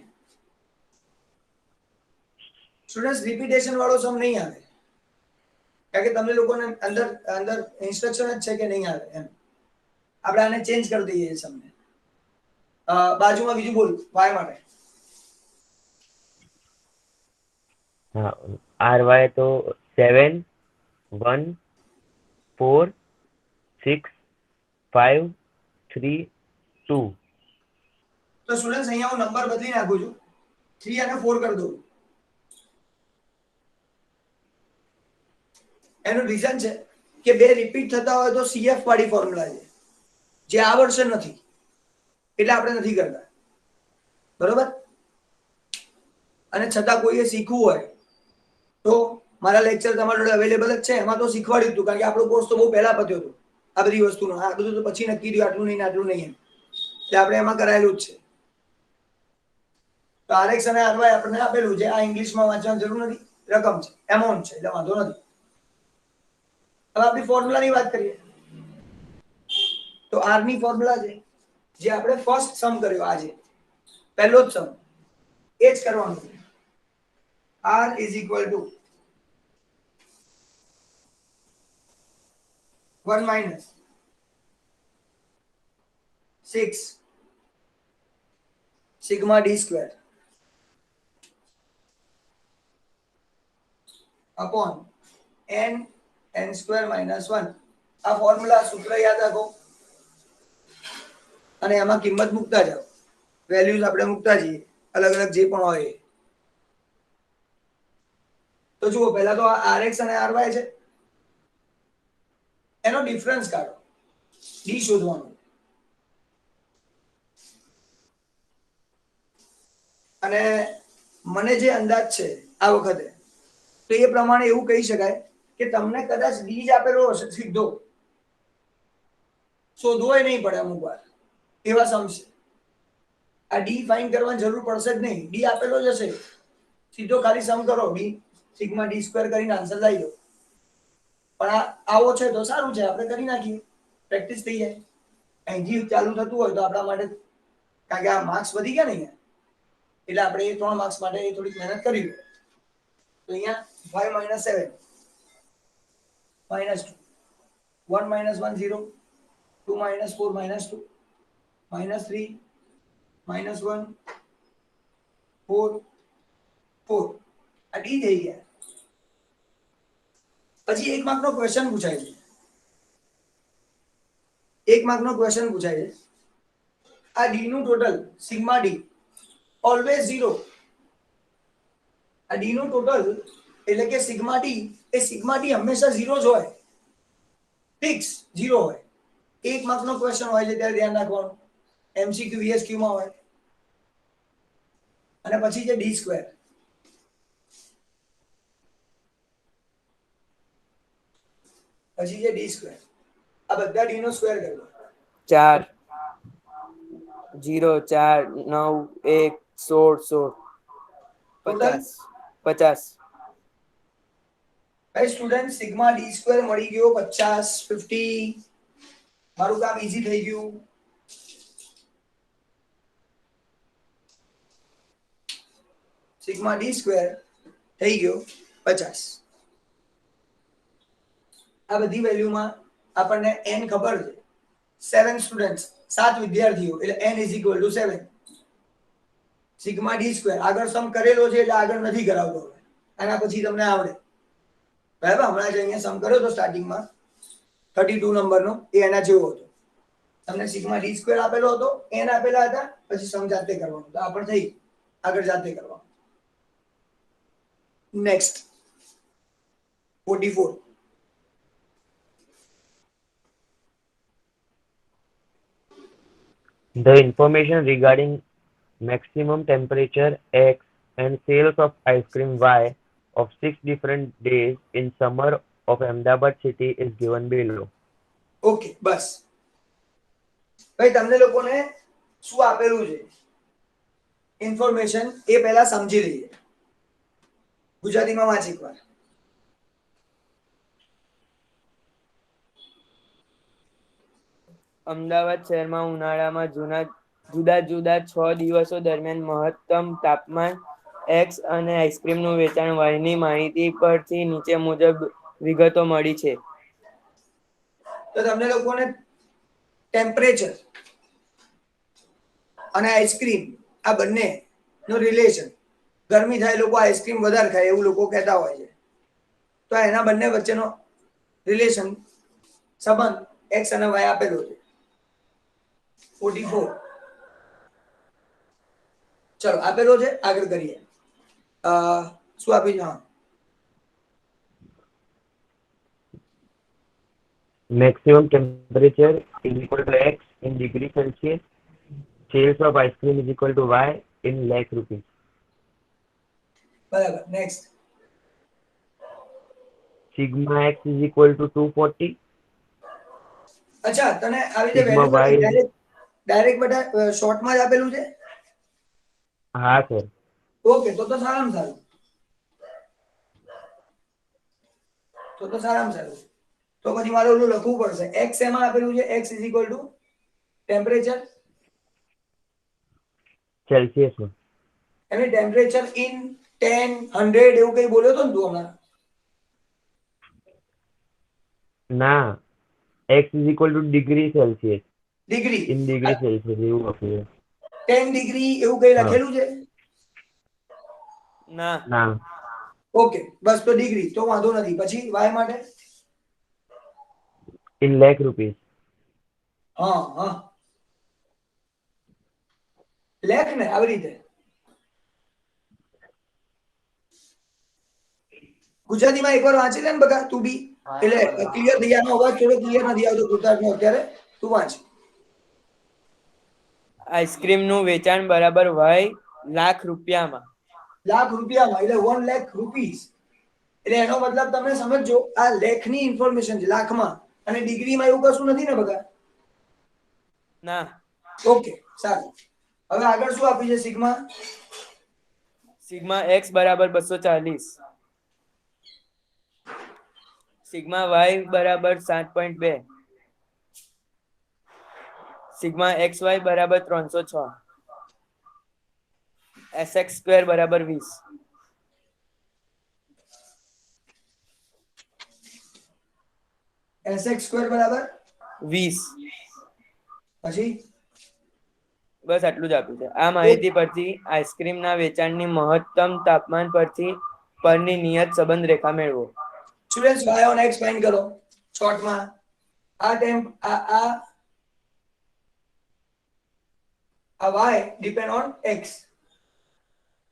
સ્ટુડન્ટ્સ રિપીટેશન વાળો સમ નહીં આવે, કારણ કે તમને લોકોને અંદર ઇન્સ્ટ્રક્શન જ છે કે નહીં આવે એમ. આપણે આને ચેન્જ કરી દઈએ સમને. બાજુમાં બીજું બોલ, વાય માટે. હા, RY તો 7, 1, 4, 6, 5, 3, 2. તો સ્ટુડન્ટ્સ અહીંયા હું નંબર બદલી નાખું છું, 3 અને 4 કરી દઉં. એનું રીઝન છે કે 2 રિપીટ થતા હોય તો CF વાળી ફોર્મ્યુલા છે, જે આ વર્ષે નથી એટલે આપણે નથી કરતા, બરોબર. અને છતાં કોઈએ શીખવું હોય તો મારા લેક્ચર તમારા જોડે અવેલેબલ જ છે. એમાં તો શીખવાડ્યું હતું, કારણ કે આપણો કોર્સ તો બહુ પહેલા પત્યો હતો આ બધી વસ્તુનો. આ બધું તો પછી નક્કી થયું આટલું નહીં ને આટલું નહીં એમ, એટલે આપણે એમાં કરાયેલું જ છે. તો RX અને RY આપણને આપેલું છે. આ ઇંગ્લિશમાં વાંચવાની જરૂર નથી, રકમ છે, એમાઉન્ટ છે, એટલે વાંધો નથી. હવે આપણી ફોર્મ્યુલાની વાત કરીએ તો R ની ફોર્મ્યુલા છે જે આપણે ફર્સ્ટ સમ કર્યો આજે, પહેલો જ સમ એ જ કરવાનું છે. R is equal to 1 minus 6 sigma d square upon n square minus 1. આ ફોર્મ્યુલા સૂત્ર યાદ રાખો અને એમાં કિંમત મૂકતા જાઓ, વેલ્યુઝ આપણે મૂકતા જઈએ અલગ અલગ જે પણ હોય. તો જુઓ, પહેલા તો આ RX અને RY છે, એનો ડિફરન્સ કાઢો, d શોધવાનું. અને મને જે અંદાજ છે આ વખતે, તો એ પ્રમાણે એવું કહી શકાય કે તમને કદાચ d જ આપેલો હશે સીધો, શોધવોય નહીં પડે અમુક વાર, એવા સમ છે. આ d ફાઇન કરવાની જરૂર પડશે જ નહીં, d આપેલો જ હશે, સીધો ખાલી સમ કરો, d સિગ્મા d સ્ક્વેર કરીને આન્સર લઈ લો. પણ આ આવો છે તો સારું છે, આપણે કરી નાખીએ, પ્રેક્ટિસ થઈ જાય. અહીંથી ચાલુ થતું હોય તો આપણા માટે, કારણ કે આ માર્ક્સ વધી ગયા ને અહીંયા, એટલે આપણે એ 3 માર્ક્સ માટે થોડીક મહેનત કરી લો. તો અહીંયા 5 minus 7 minus 2, 1 minus 1 0, 2 minus 4 minus 2, minus 3 minus 1 4 4. આ d થઈ ગયા. પછી 1 માર્કનો ક્વેશ્ચન પૂછાય છે, 1 માર્કનો ક્વેશ્ચન પૂછાય છે. આ d નું ટોટલ સિગ્મા d ઓલવેઝ 0. આ d નું ટોટલ એટલે કે સિગ્મા d, એ સિગ્મા d હંમેશા 0 જ હોય, ફિક્સ 0 હોય. 1 માર્કનો ક્વેશ્ચન હોય છે ત્યારે ધ્યાન રાખવાનું, MCQ VSQ માં હોય. અને પછી છે d સ્ક્વેર, પછી છે d સ્ક્વેર. આ બધા d નો સ્ક્વેર કરવો. 4 0 4 9 1 16 16 50 ભાઈ સ્ટુડન્ટ, સિગ્મા d સ્ક્વેર મળી ગયો 50 50. મારું કામ ઈઝી થઈ ગયું. સિગ્મા d સ્ક્વેર થઈ ગયો 50. આ બધી વેલ્યુમાં આપણને n ખબર છે, 7 સ્ટુડન્ટ્સ, 7 વિદ્યાર્થીઓ, એટલે n is equal to 7. Sigma d square આગળ સમ કરેલો છે એટલે આગળ નથી કરાવતો હવે, આના પછી તમને આવડે. બરાબર, હમણાં જે અહીંયા સમ કર્યો તો સ્ટાર્ટિંગમાં 32 નંબરનો, એ એના જેવો હતો. તમને સિગ્મા d સ્ક્વેર આપેલો હતો, n આપેલા હતા, પછી સમ જાતે કરવાનો, તો આ પણ થઈ આગળ જાતે કરવાનું. Next 44. The information regarding maximum temperature X and sales of ice cream Y of 6 different days in summer of Ahmedabad city is given below. Okay, બસ ભાઈ, તમને લોકોને શું આપેલું છે ઇન્ફોર્મેશન એ પહેલા સમજી લઈએ. ગુજરાતીમાં વાંચ એકવાર. અમદાવાદ શહેરમાં ઉનાળામાં જુદા જુદા 6 દિવસો દરમિયાન મહત્તમ તાપમાન X અને આઈસ્ક્રીમનું વેચાણ Y ની માહિતી પરથી નીચે મુજબ વિગતો મળી છે. તો તમને લોકોને ટેમ્પરેચર અને આઈસ્ક્રીમ આ બંને નો રિલેશન, ગરમી થાય લોકો આઈસ્ક્રીમ વધારે ખાય એવું લોકો કહેતા હોય છે, તો એના બંને વચ્ચેનો રિલેશન સંબંધ x અને y આપેલો છે. 44. ચલો આપેલો છે, આગળ કરીએ. શું આપ્યું છે? હા, Maximum temperature is equal to X in degree Celsius. Sales of ice cream is equal to Y in lakh rupees. બરાબર. Next. sigma x is equal to 240. અચ્છા, તને આવી રીતે Sigma value y is- direct બધા શોર્ટમાં જ આપેલું છે? હા સર. ઓકે, તો સારામાં સારું. તો સારામાં સારું. તો પછી મારે ઓલું લખવું પડશે. x એમાં આપેલું છે, x is equal to temperature. Celsius માં. એની ટેમ્પરેચર ઇન 10 100 એવું કઈ બોલ્યો તો ને તું હમણાં? ના, x is equal to degree Celsius. Degree. In degree Celsius એવું લખ્યું છે. 10 ડિગ્રી એવું કઈ હા. લખેલું છે? ના. ના. ઓકે, બસ તો ડિગ્રી તો વાંધો નથી. પછી y માટે? In lakh rupees. હા હા, લેખ ને આવી રીતે ગુજરાતીમાં એકવાર વાંચી લે ને બગા તું બી, એટલે ક્લિયર થઈ જાય. અવાજ થોડો ક્લિયર નથી આવતો ગુજરાતમાં અત્યારે. તું વાંચ. આઈસ્ક્રીમ નું વેચાણ બરાબર વાય લાખ રૂપિયામાં. લાખ રૂપિયામાં એટલે 1 લાખ રૂપીસ. એટલે એનો મતલબ તમે સમજો, આ લેખની ઇન્ફોર્મેશન છે લાખમાં, અને ડિગ્રીમાં એવું કશું નથી ને બગા? ના. ઓકે, સારું. હવે આગળ શું આપ્યું છે? સિગ્મા. સિગ્મા એક્સ બરાબર 240. સિગ્મા વાય બરાબર 7.2. સિગ્મા એક્સ વાય બરાબર 306. એસએક્સ સ્ક્વેર બરાબર 20. એસએક્સ સ્ક્વેર બરાબર 20. પછી બસ આટલું જ આપ્યું છે. આ માહિતી પરથી આઈસ્ક્રીમના વેચાણની મહત્તમ તાપમાન પરથી પરની નિયત સંબંધ રેખા મેળવો. Students y on x find કરો શોર્ટમાં. આ ટેમ્પ આ y ડિપેન્ડ ઓન x.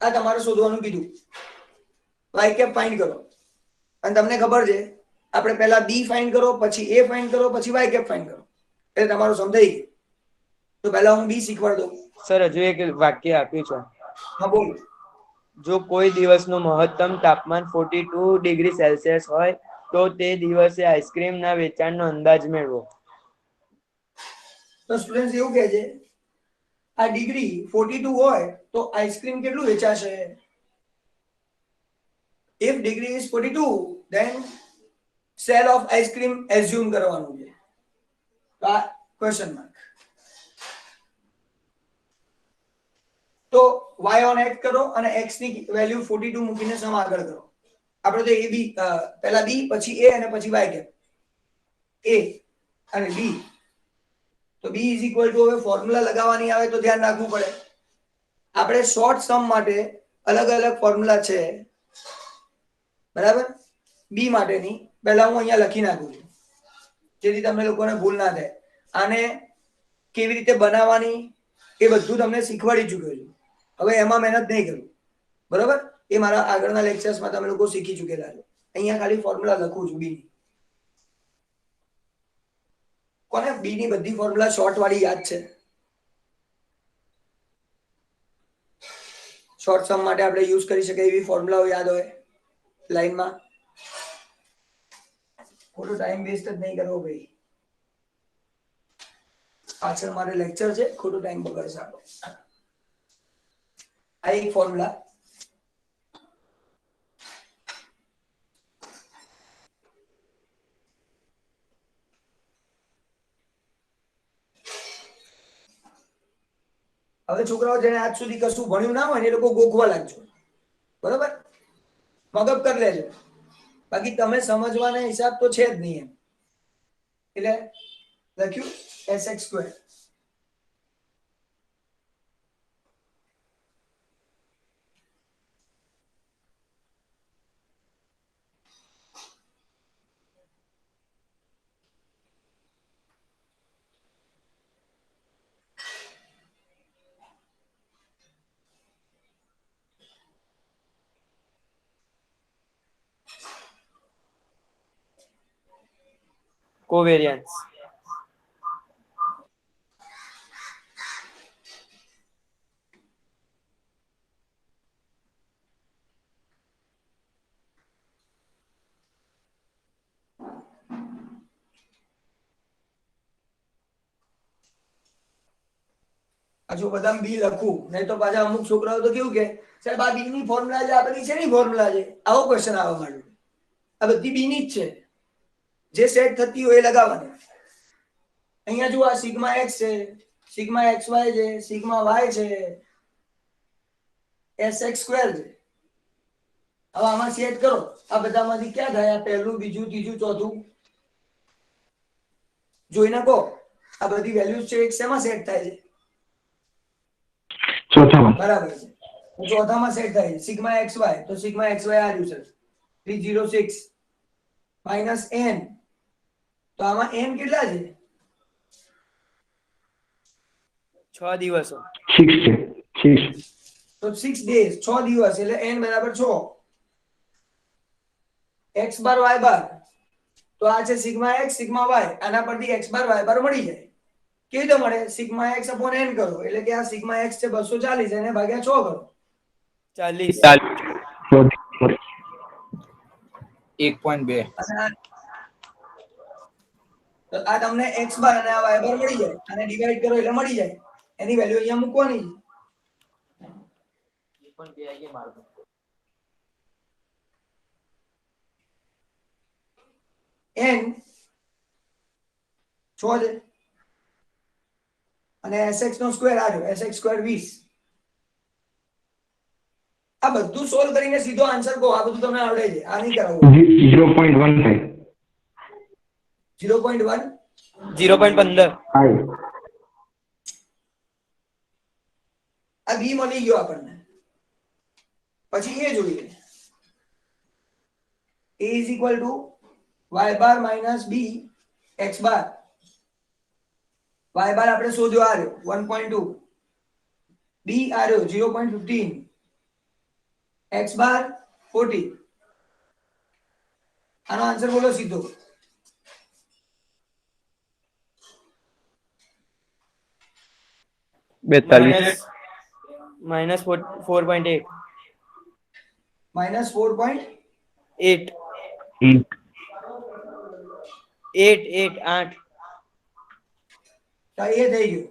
આ તમારે શોધવાનું કીધું. y કેપ ફાઇન્ડ કરો. અને તમને ખબર છે આપણે પહેલા b ફાઇન્ડ કરો, પછી a ફાઇન્ડ કરો, પછી y કેપ ફાઇન્ડ કરો. એટલે તમારું સમજાઈ ગયું. તો પહેલા હું b શીખવાડ દઉં. સર હજુ એક વાક્ય આપ્યું છે. હા બોલ. જો કોઈ દિવસનું મહત્તમ તાપમાન 42 ડિગ્રી સેલ્સિયસ હોય તો તે દિવસે આઈસ્ક્રીમના વેચાણનો અંદાજ મેળવો. તો સ્ટુડન્ટ્સ એવું કહે છે, આ ડિગ્રી 42 હોય તો આઈસ્ક્રીમ કેટલું વેચાશે? if degree is 42 then sale of ice cream assume કરવાનું છે. તો આ ક્વેશ્ચન માર્ક. તો y on x કરો અને x ની વેલ્યુ 42 મૂકીને સમ આગળ કરો. આપણે તો a b પહેલા b પછી a અને પછી y કેપ. a અને b. તો b ઇઝ ઇક્વલ ટુ, હવે ફોર્મ્યુલા લગાવવાની આવે તો ધ્યાન રાખવું પડે. આપણે શોર્ટ સમ માટે અલગ અલગ ફોર્મ્યુલા છે, બરાબર? બી માટેની પહેલા હું અહીંયા લખી નાખું છું, જેથી તમને લોકોને ભૂલ ના થાય. આને કેવી રીતે બનાવવાની એ બધું તમને શીખવાડી ચૂક્યો છું. હવે એમાં મહેનત નહીં કરું, બરાબર? એ મારા આગળના લેક્ચર્સમાં તમે લોકો શીખી ચૂકેલા છો. અહીંયા ખાલી ફોર્મ્યુલા લખું છું બી. કોને બી ની બધી ફોર્મ્યુલા શોર્ટ વાળી યાદ છે? શોર્ટ સમ માટે આપણે યુઝ કરી શકીએ એવી ફોર્મ્યુલાઓ યાદ હોય લાઈનમાં? ખોટો ટાઈમ વેસ્ટ જ નહીં કરવો ભાઈ. પાછળ મારે લેક્ચર છે, ખોટો ટાઈમ બગાડશે આપણો. આ એક ફોર્મ્યુલા. હવે છોકરાઓ જેને આજ સુધી કશું ભણ્યું ના હોય એ લોકો ગોખવા લાગજો, બરોબર? મગજ કરી લેજો. બાકી તમે સમજવાના હિસાબ તો છે જ નહીં એમ. એટલે લખ્યું sx સ્ક્વેર. કોવેરિયન્સ. આ જો બધામાં બી લખું નહીં તો પાછા અમુક છોકરાઓ તો કેવું કે સાહેબ આ બી ની ફોર્મ્યુલા છે, આ બધી શેની ફોર્મ્યુલા છે, આવો ક્વેશ્ચન આવવા માંડ્યો. આ બધી બી ની જ છે, જે સેટ થતી હોય એ લગાવવાની. અહીંયા જો આ સિગ્મા એક્સ છે, સિગ્મા એક્સ વાય છે, સિગ્મા વાય છે, એસ એક્સ સ્ક્વેર છે. હવે આમાં સેટ કરો, આ બધામાંથી ક્યાં થાય? પહેલું, બીજું, ત્રીજું, ચોથું જોઈને કહો. આ બધી વેલ્યુઝ છે એક શેમાં સેટ થાય છે? ચોથામાં. બરાબર છે, ચોથામાં સેટ થાય છે. સિગ્મા એક્સ વાય, તો સિગ્મા એક્સ વાય આવ્યું છે 306 માઇનસ n. તો આમાં n કેટલા છે? 6 દિવસો. 6 છે. 6. તો 6 days, 6 દિવસ, એટલે n બરાબર 6. x બાર y બાર, તો આ છે સિગ્મા x સિગ્મા y, આના પરથી x બાર y બાર મળી જાય. કેવી રીતે મળે? સિગ્મા x અપોન n કરો, એટલે કે આ સિગ્મા x છે 240, એને ભાગ્યા 6 કરો, 40. 1.2. તો આ તમને x બાર અને આ y બાર મળી જાય, અને ડિવાઈડ કરો એટલે મળી જાય. એની વેલ્યુ અહીંયા મૂકવાની. n 6 છે અને sx નો સ્ક્વેર આવ્યો, sx સ્ક્વેર 20. આ બધું સોલ્વ કરીને સીધો આન્સર કહો. આ બધું તમને આવડે છે, આ નહીં કરાવવું. 0.15. 0.1 0.15. આ બી મળી ગયો આપણને. પછી એ જોઈએ, a is equal to y bar minus b x bar. y bar આપણે શોધ્યો આ રહ્યો 1.2, b આ રહ્યો 0.15, x bar 40. આનો આન્સર બોલો સીધો. minus 4.8. minus 4.8. 8. 8. તો એ થઈ ગયું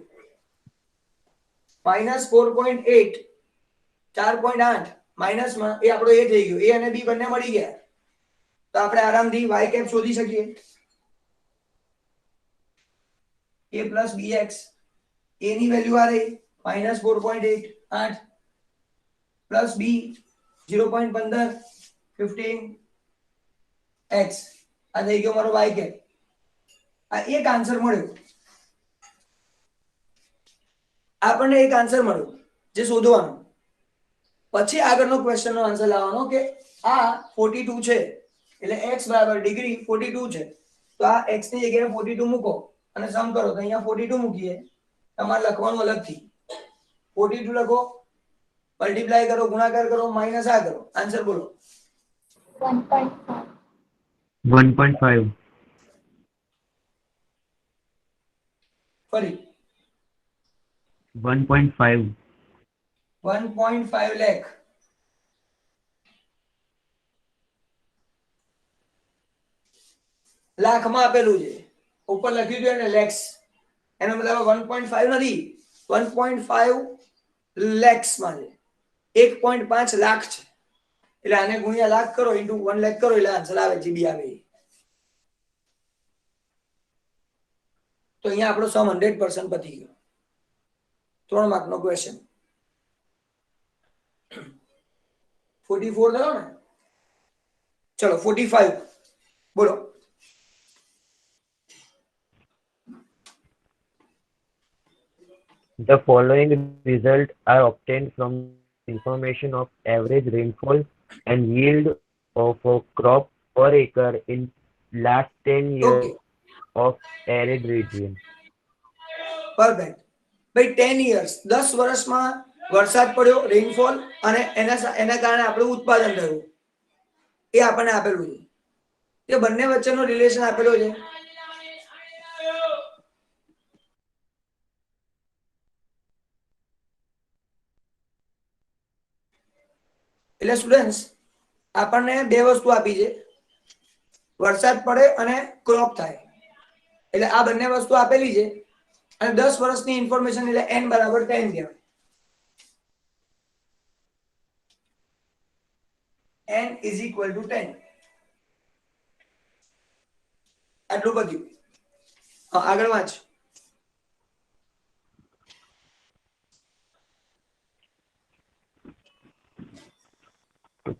minus 4.8, 4.8 માઇનસ માં એ આપણો એ થઈ ગયો. એ અને બી બંને મળી ગયા, તો આપણે આરામથી y કેપ શોધી શકીએ. a plus bx, a ની વેલ્યુ આ રહી minus 4.8 8 plus b 0.15 15 x. આ થઈ ગયો મારો y કેપ. આ એક આન્સર મળ્યો, આપણને એક આન્સર મળ્યો જે શોધવાનો. પછી આગળનો ક્વેશ્ચન નો આન્સર લાવવાનો કે આ 42 છે, એટલે x બરાબર ડિગ્રી 42 છે, તો આ x ની જગ્યાએ 42 મૂકો અને સમ કરો. તો અહીંયા 42 મૂકીએ, તમારે લખવાનું અલગથી 42 લખો, મલ્ટીપ્લાય કરો, ગુણાકાર કરો, માઈનસ આ કરો. આન્સર બોલો. 1.5. ફરી 1.5. 1.5 લાખ. લાખમાં આપેલું છે, ઉપર લખ્યું છે ને લેક્સ, એનો મતલબ 1.5 નથી, 1.5 લેક્સ માં છે, 1.5 લાખ છે. એટલે આને ગુણ્યા લાખ કરો, ઇન્ટુ 1 લાખ કરો, એટલે આન્સર આવે જીબી આવે. તો અહીંયા આપણો સમ 100% પતી ગયો. 3 માર્ક નો ક્વેશ્ચન. 44 થયો ને? ચલો 45 બોલો. The following results are obtained from information of average rainfall and yield of a crop per acre in last 10 years of arid region. Perfect ભાઈ. 10 years 10 વર્ષમાં વરસાદ પડ્યો, રેનફોલ, અને એના કારણે આપણું ઉત્પાદન થયું, એ આપણને આપેલું છે. એ બંને વચ્ચેનો રિલેશન આપેલો છે. એટલે સ્ટુડન્ટ્સ આપણને બે વસ્તુ આપી છે, વરસાદ પડે અને ક્રોપ થાય. એટલે આ બંને વસ્તુ આપેલી છે. અને 10 વર્ષની ઇન્ફોર્મેશન એટલે n બરાબર 10 કહેવાય. n is equal to 10. આટલું બધું. હા, આગળ વાંચ.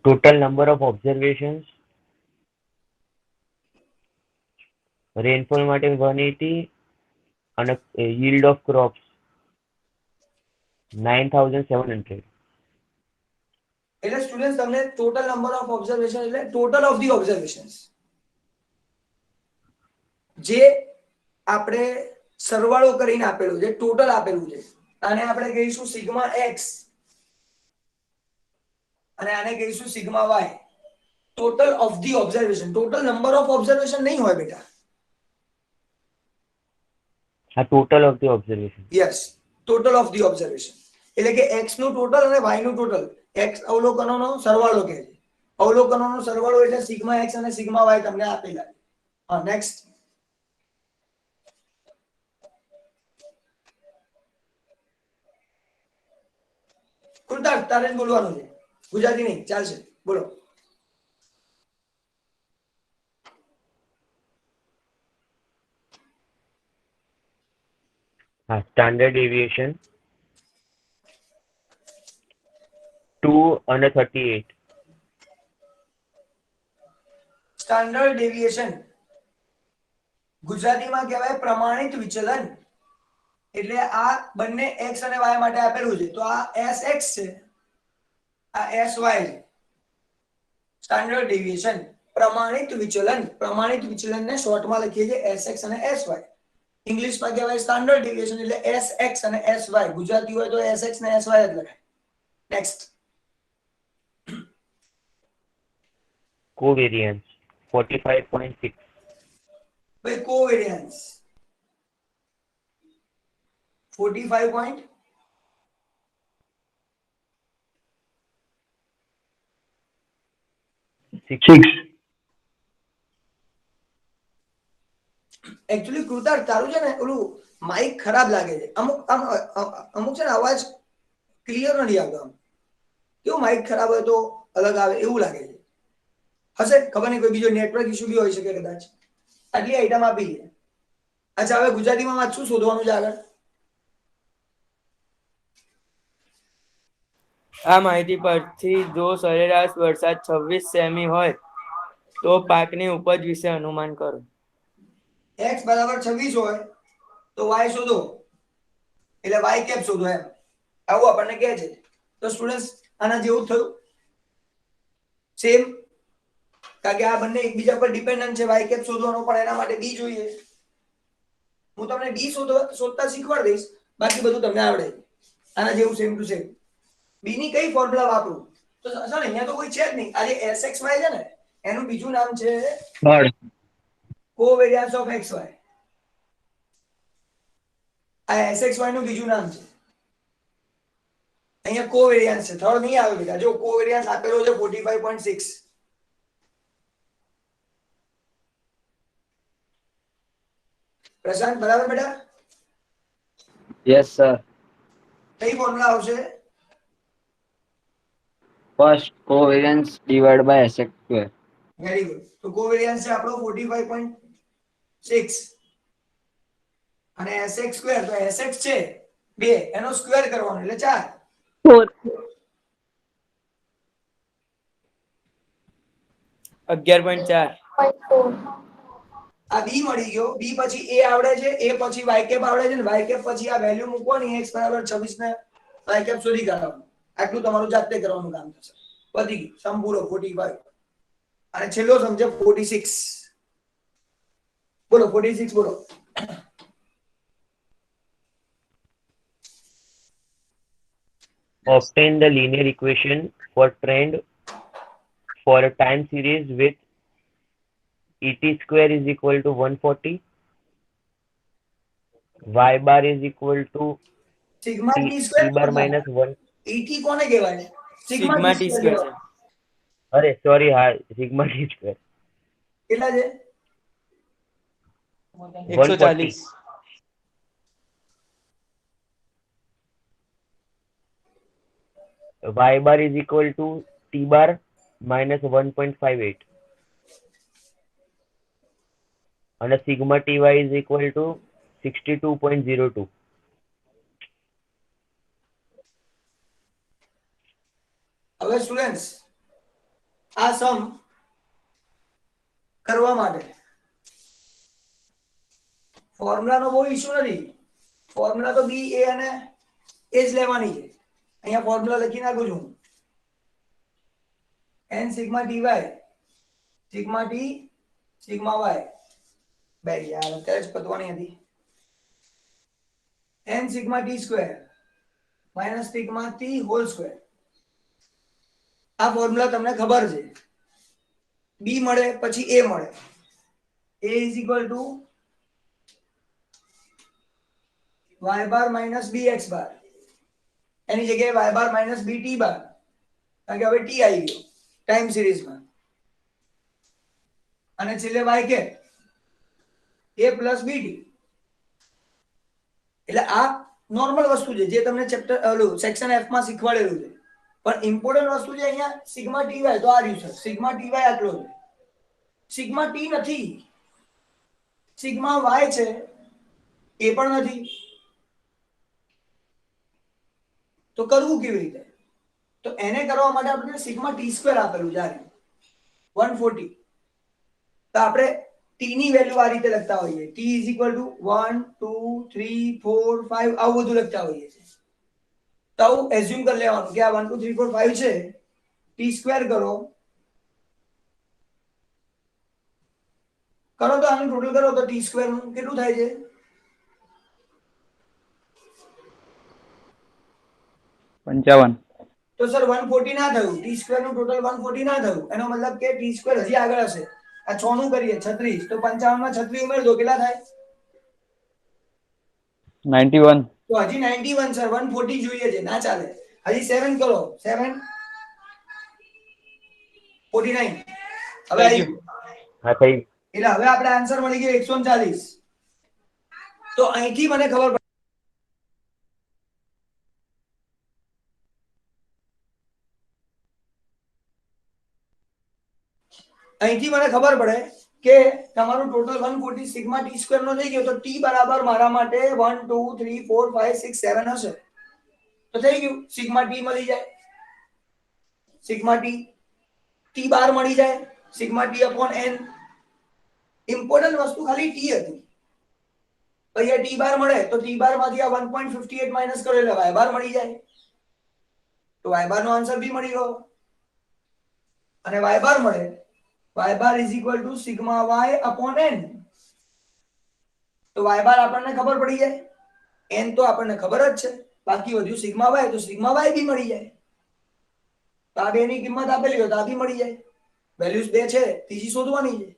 Total number of observations. Rainfall માટે 180 અને yield of crops 9,700. એટલે સ્ટુડન્ટ તમને ટોટલ નંબર ઓફ ઓબ્ઝર્વેશન એટલે ટોટલ ઓફ ધી ઓબ્ઝર્વેશન્સ જે આપણે સરવાળો કરીને આપેલું છે, ટોટલ આપેલું છે, આને આપણે કહીશું સિગ્મા એક્સ અને આને કહીશું sigma Y. Total of the observation, total number of observation નહીં હોય બેટા. આ total of the observation. Yes, total of the observation એટલે કે x નું ટોટલ અને y નું ટોટલ. x અવલોકનોનો સરવાળો કહે છે. અવલોકનોનો સરવાળો એટલે સિગ્મા x અને સિગ્મા y તમને આપેલા છે. હા, નેક્સ્ટ. કૃતાર્થ, તારે જ બોલવાનું છે, ગુજરાતી નહીં, ચાલશે, બોલો. Standard deviation 2 અને 38. સ્ટાન્ડર્ડ ડેવિએશન ગુજરાતીમાં કહેવાય પ્રમાણિત વિચલન. એટલે આ બંને x અને y માટે આપેલું છે, તો આ sx છે, આ sy છે. સ્ટાન્ડર્ડ ડેવિએશન પ્રમાણિત વિચલન. પ્રમાણિત વિચલનને શોર્ટમાં લખીએ છીએ sx અને sy. ઇંગ્લિશમાં કહેવાય સ્ટાન્ડર્ડ ડેવિએશન એટલે sx અને sy. ગુજરાતી હોય તો sx ને sy જ લખાય. નેક્સ્ટ. Covariance 45.6. ભાઈ કોવેરિયન્સ 45 point 6. એકચ્યુઅલી કૃતાર્થ તારું છે ને ઓલું માઇક ખરાબ લાગે છે. અમુક છે ને અવાજ ક્લિયર નથી આવતો. આમ કેવું માઇક ખરાબ હોય તો અલગ આવે એવું લાગે છે. હશે, ખબર નહીં, કોઈ બીજો નેટવર્ક ઇશ્યુ બી હોઈ શકે કદાચ. આટલી આઈટમ આપી છે. અચ્છા, હવે ગુજરાતીમાં વાંચશું, શોધવાનું છે આગળ. આ માહિતી પરથી જો સરેરાશ વરસાદ 26 સેમી હોય તો પાકની ઉપજ વિશે અનુમાન કરો. x બરાબર 26 હોય તો y શોધો એટલે y કેપ શોધો એમ. આવું આપણને કહે છે. તો સ્ટુડન્ટ્સ આના જેવું થયું સેમ, કારણ કે આ બંને એકબીજા પર ડિપેન્ડન્ટ છે. y કેપ શોધવાનો પણ એના માટે b જોઈએ. હું તમને b શોધતા શીખવાડી દઈશ, બાકી બધું તમને આવડે. આના જેવું સેમ ટુ સેમ. b ની કઈ ફોર્મ્યુલા વાપરું તો સર અહીંયા તો કોઈ છે જ નહીં. આ જે sxy છે ને એનું બીજું નામ છે કોવેરિયન્સ ઓફ xy. આ sxy નું બીજું નામ છે. અહીંયા કોવેરિયન્સ છે, થર્ડ નહીં આવે બેટા. જો કોવેરિયન્સ આપેલો છે 45.6. પ્રશાંત બરાબર બેટા? Yes, sir. કઈ ફોર્મ્યુલા આવશે? First covariance divided by sx square. Very good. તો કોવેરિયન્સ છે આપણો 45.6 અને sx સ્ક્વેર, તો sx છે 2, એનો સ્ક્વેર કરવાનો એટલે 4. 11.4. આ b મળી ગયો. b પછી a આવડે છે, a પછી y કેપ આવડે છે, ને y કેપ પછી આ વેલ્યુ મૂકવાની x બરાબર 26 ને y કેપ શોધી કાઢવાનું. આટલું તમારું જાતે કરવાનું કામ થશે. વધી ગયું સમ પૂરો 45 અને છેલ્લો સમજે 46. બોલો 46 બોલો. Obtain the linear equation for trend for a time series with et square is equal to 140, y bar is equal to sigma t, t t square bar minus 1. et કોને કહેવાય? સિગ્મા ટી સ્ક્વેર છે. અરે sorry, હા, sigma t square. કેટલા છે? 140. y bar is equal to t bar minus 1.58 and sigma ty is equal to 62.02. હવે students આ સમ કરવા માટે ફોર્મ્યુલાનો બહુ ઇશ્યુ નથી. ફોર્મ્યુલા તો બી એ અને એ જ લેવાની છે. અહીંયા ફોર્મ્યુલા લખી નાખું છું. n sigma dy sigma t sigma y બે યાર અત્યારે જ પતવાની હતી. n sigma t square minus sigma t whole square. આ ફોર્મ્યુલા તમને ખબર છે. b મળે પછી a મળે. a is equal to y bar minus bx bar એની જગ્યાએ y bar minus bt bar કારણ કે હવે t આવી ગયો ટાઈમ સિરીઝમાં અને છેલ્લે y કે a plus bt. એટલે આ નોર્મલ વસ્તુ છે જે તમને ચેપ્ટર ઓલું સેક્શન f માં શીખવાડેલું છે. પણ ઇમ્પોર્ટન્ટ વસ્તુ છે અહીંયા સિગ્મા ty તો આ રહ્યું છે. સિગ્મા ty આટલો છે. સિગ્મા t નથી, સિગ્મા y છે એ પણ નથી. તો કરવું કેવી રીતે? તો એને કરવા માટે આપણે સિગ્મા ટી સ્ક્વેર આપેલું છે 140. તો આપણે t ની વેલ્યુ આ રીતે લખતા હોઈએ t is equal to 1 2 3 4 5 આવું બધું લખતા હોઈએ છે. તો આવું એઝ્યુમ કરી લેવાનું કે આ 1 2 3 4 5 છે. t સ્ક્વેર કરો તો આનું ટોટલ કરો તો t સ્ક્વેર નું કેટલું થાય છે? પંચાવન. તો સર 140 ના થયું. ટી સ્ક્વેર નું ટોટલ 140 ના થયું. એનો મતલબ કે ટી સ્ક્વેર હજી આગળ હશે. આ 6 નું કરીએ 36 તો 55 માં 36 ઉમેર દો કેટલા થાય? 91. તો હજી 91 સર 140 જોઈએ છે ના ચાલે. હજી 7 કરો 7 49 હવે આવી હા થઈ. એટલે હવે આપણે આન્સર મળી ગયો 140. તો અહીંથી મને ખબર અહીંથી મને ખબર પડે કે તમારું ટોટલ 140 સિગ્મા ટી સ્ક્વેર નો થઈ ગયો. તો ટી બરાબર મારા માટે 1 2 3 4 5 6 7 હશે. તો થઈ ગયું. સિગ્મા ટી મળી જાય. સિગ્મા ટી ટી બાર મળી જાય. Sigma T upon n. Important વસ્તુ ખાલી ટી હતી. અહીંયા ટી બાર મળે તો ટી બાર માંથી આ 1.58 માઈનસ કરો એટલે y બાર મળી જાય. તો y બાર નો આન્સર બી મળી ગયો. અને y બાર મળે y bar is equal to sigma y upon n. તો y bar આપણને ખબર પડી જાય. n તો આપણને ખબર જ છે. બાકી વધ્યું સિગ્મા y તો સિગ્મા y બી મળી જાય. તો આ બેની કિંમત આપેલી હોય તો આ બી મળી જાય. વેલ્યુઝ બે છે ત્રીજી શોધવાની છે.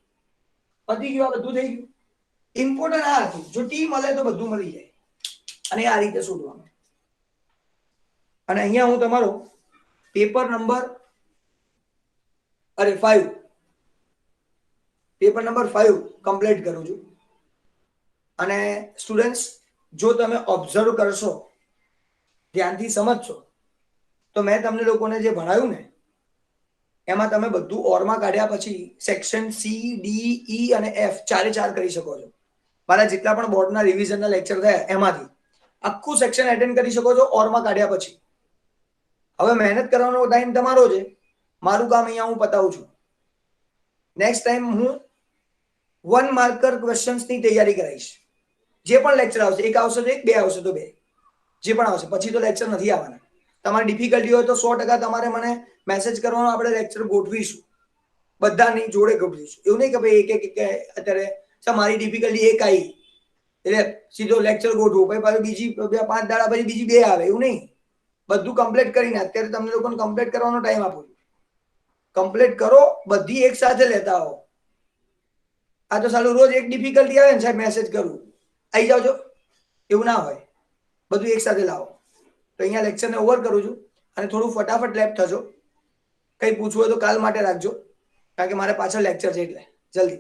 પતી ગયું. આ બધું થઈ ગયું. ઇમ્પોર્ટન્ટ આ હતું જો t મળે તો બધું મળી જાય. અને આ રીતે શોધવાનું. અને અહીંયા હું તમારો paper number 5 paper number 5 complete કરું છું. અને સ્ટુડન્ટ્સ જો તમે ઓબ્ઝર્વ કરશો ધ્યાનથી સમજશો તો મેં તમને લોકોને જે ભણાવ્યું ને એમાં તમે બધું ઓરમાં કાઢ્યા પછી સેક્શન સી ડી ઈ અને એફ ચારે ચાર કરી શકો છો. મારા જેટલા પણ બોર્ડના રિવિઝનના લેક્ચર થયા એમાંથી આખું સેક્શન એટેન્ડ કરી શકો છો ઓરમાં કાઢ્યા પછી. હવે મહેનત કરવાનો ટાઈમ તમારો છે. મારું કામ અહીંયા હું પતાવું છું. નેક્સ્ટ ટાઈમ હું 1 માર્કર ક્વેશ્ચન્સ ની તૈયારી કરાવીશ. જે પણ લેક્ચર આવશે એક આવશે તો એક, બે આવશે તો બે, જે પણ આવશે. પછી તો લેક્ચર નથી આવવાના. તમારી ડિફિકલ્ટી હોય તો 100% તમારે મને મેસેજ કરવાનો. આપણે લેક્ચર ગોઠવીશું બધાની જોડે ગોઠવીશું. એવું નહીં કે ભાઈ એક અત્યારે મારી ડિફિકલ્ટી એક આવી એટલે સીધો લેક્ચર ગોઠવું પછી બીજી 5 દાડા પછી બીજી બે આવે એવું નહીં. બધું કમ્પ્લીટ કરીને અત્યારે તમને લોકોને કમ્પ્લીટ કરવાનો ટાઈમ આપું છું. કમ્પ્લીટ કરો બધી એક સાથે લેતા આવો. આ તો સાલું રોજ એક ડિફિકલ્ટી આવે ને સાહેબ મેસેજ કરું આવી જાવ છો એવું ના હોય. બધું એક સાથે લાવો. તો અહીંયા લેક્ચરને ઓવર કરું છું અને થોડું ફટાફટ લેફ્ટ થજો. કંઈ પૂછવું હોય તો કાલ માટે રાખજો કારણ કે મારે પાછળ લેક્ચર છે એટલે જલ્દી.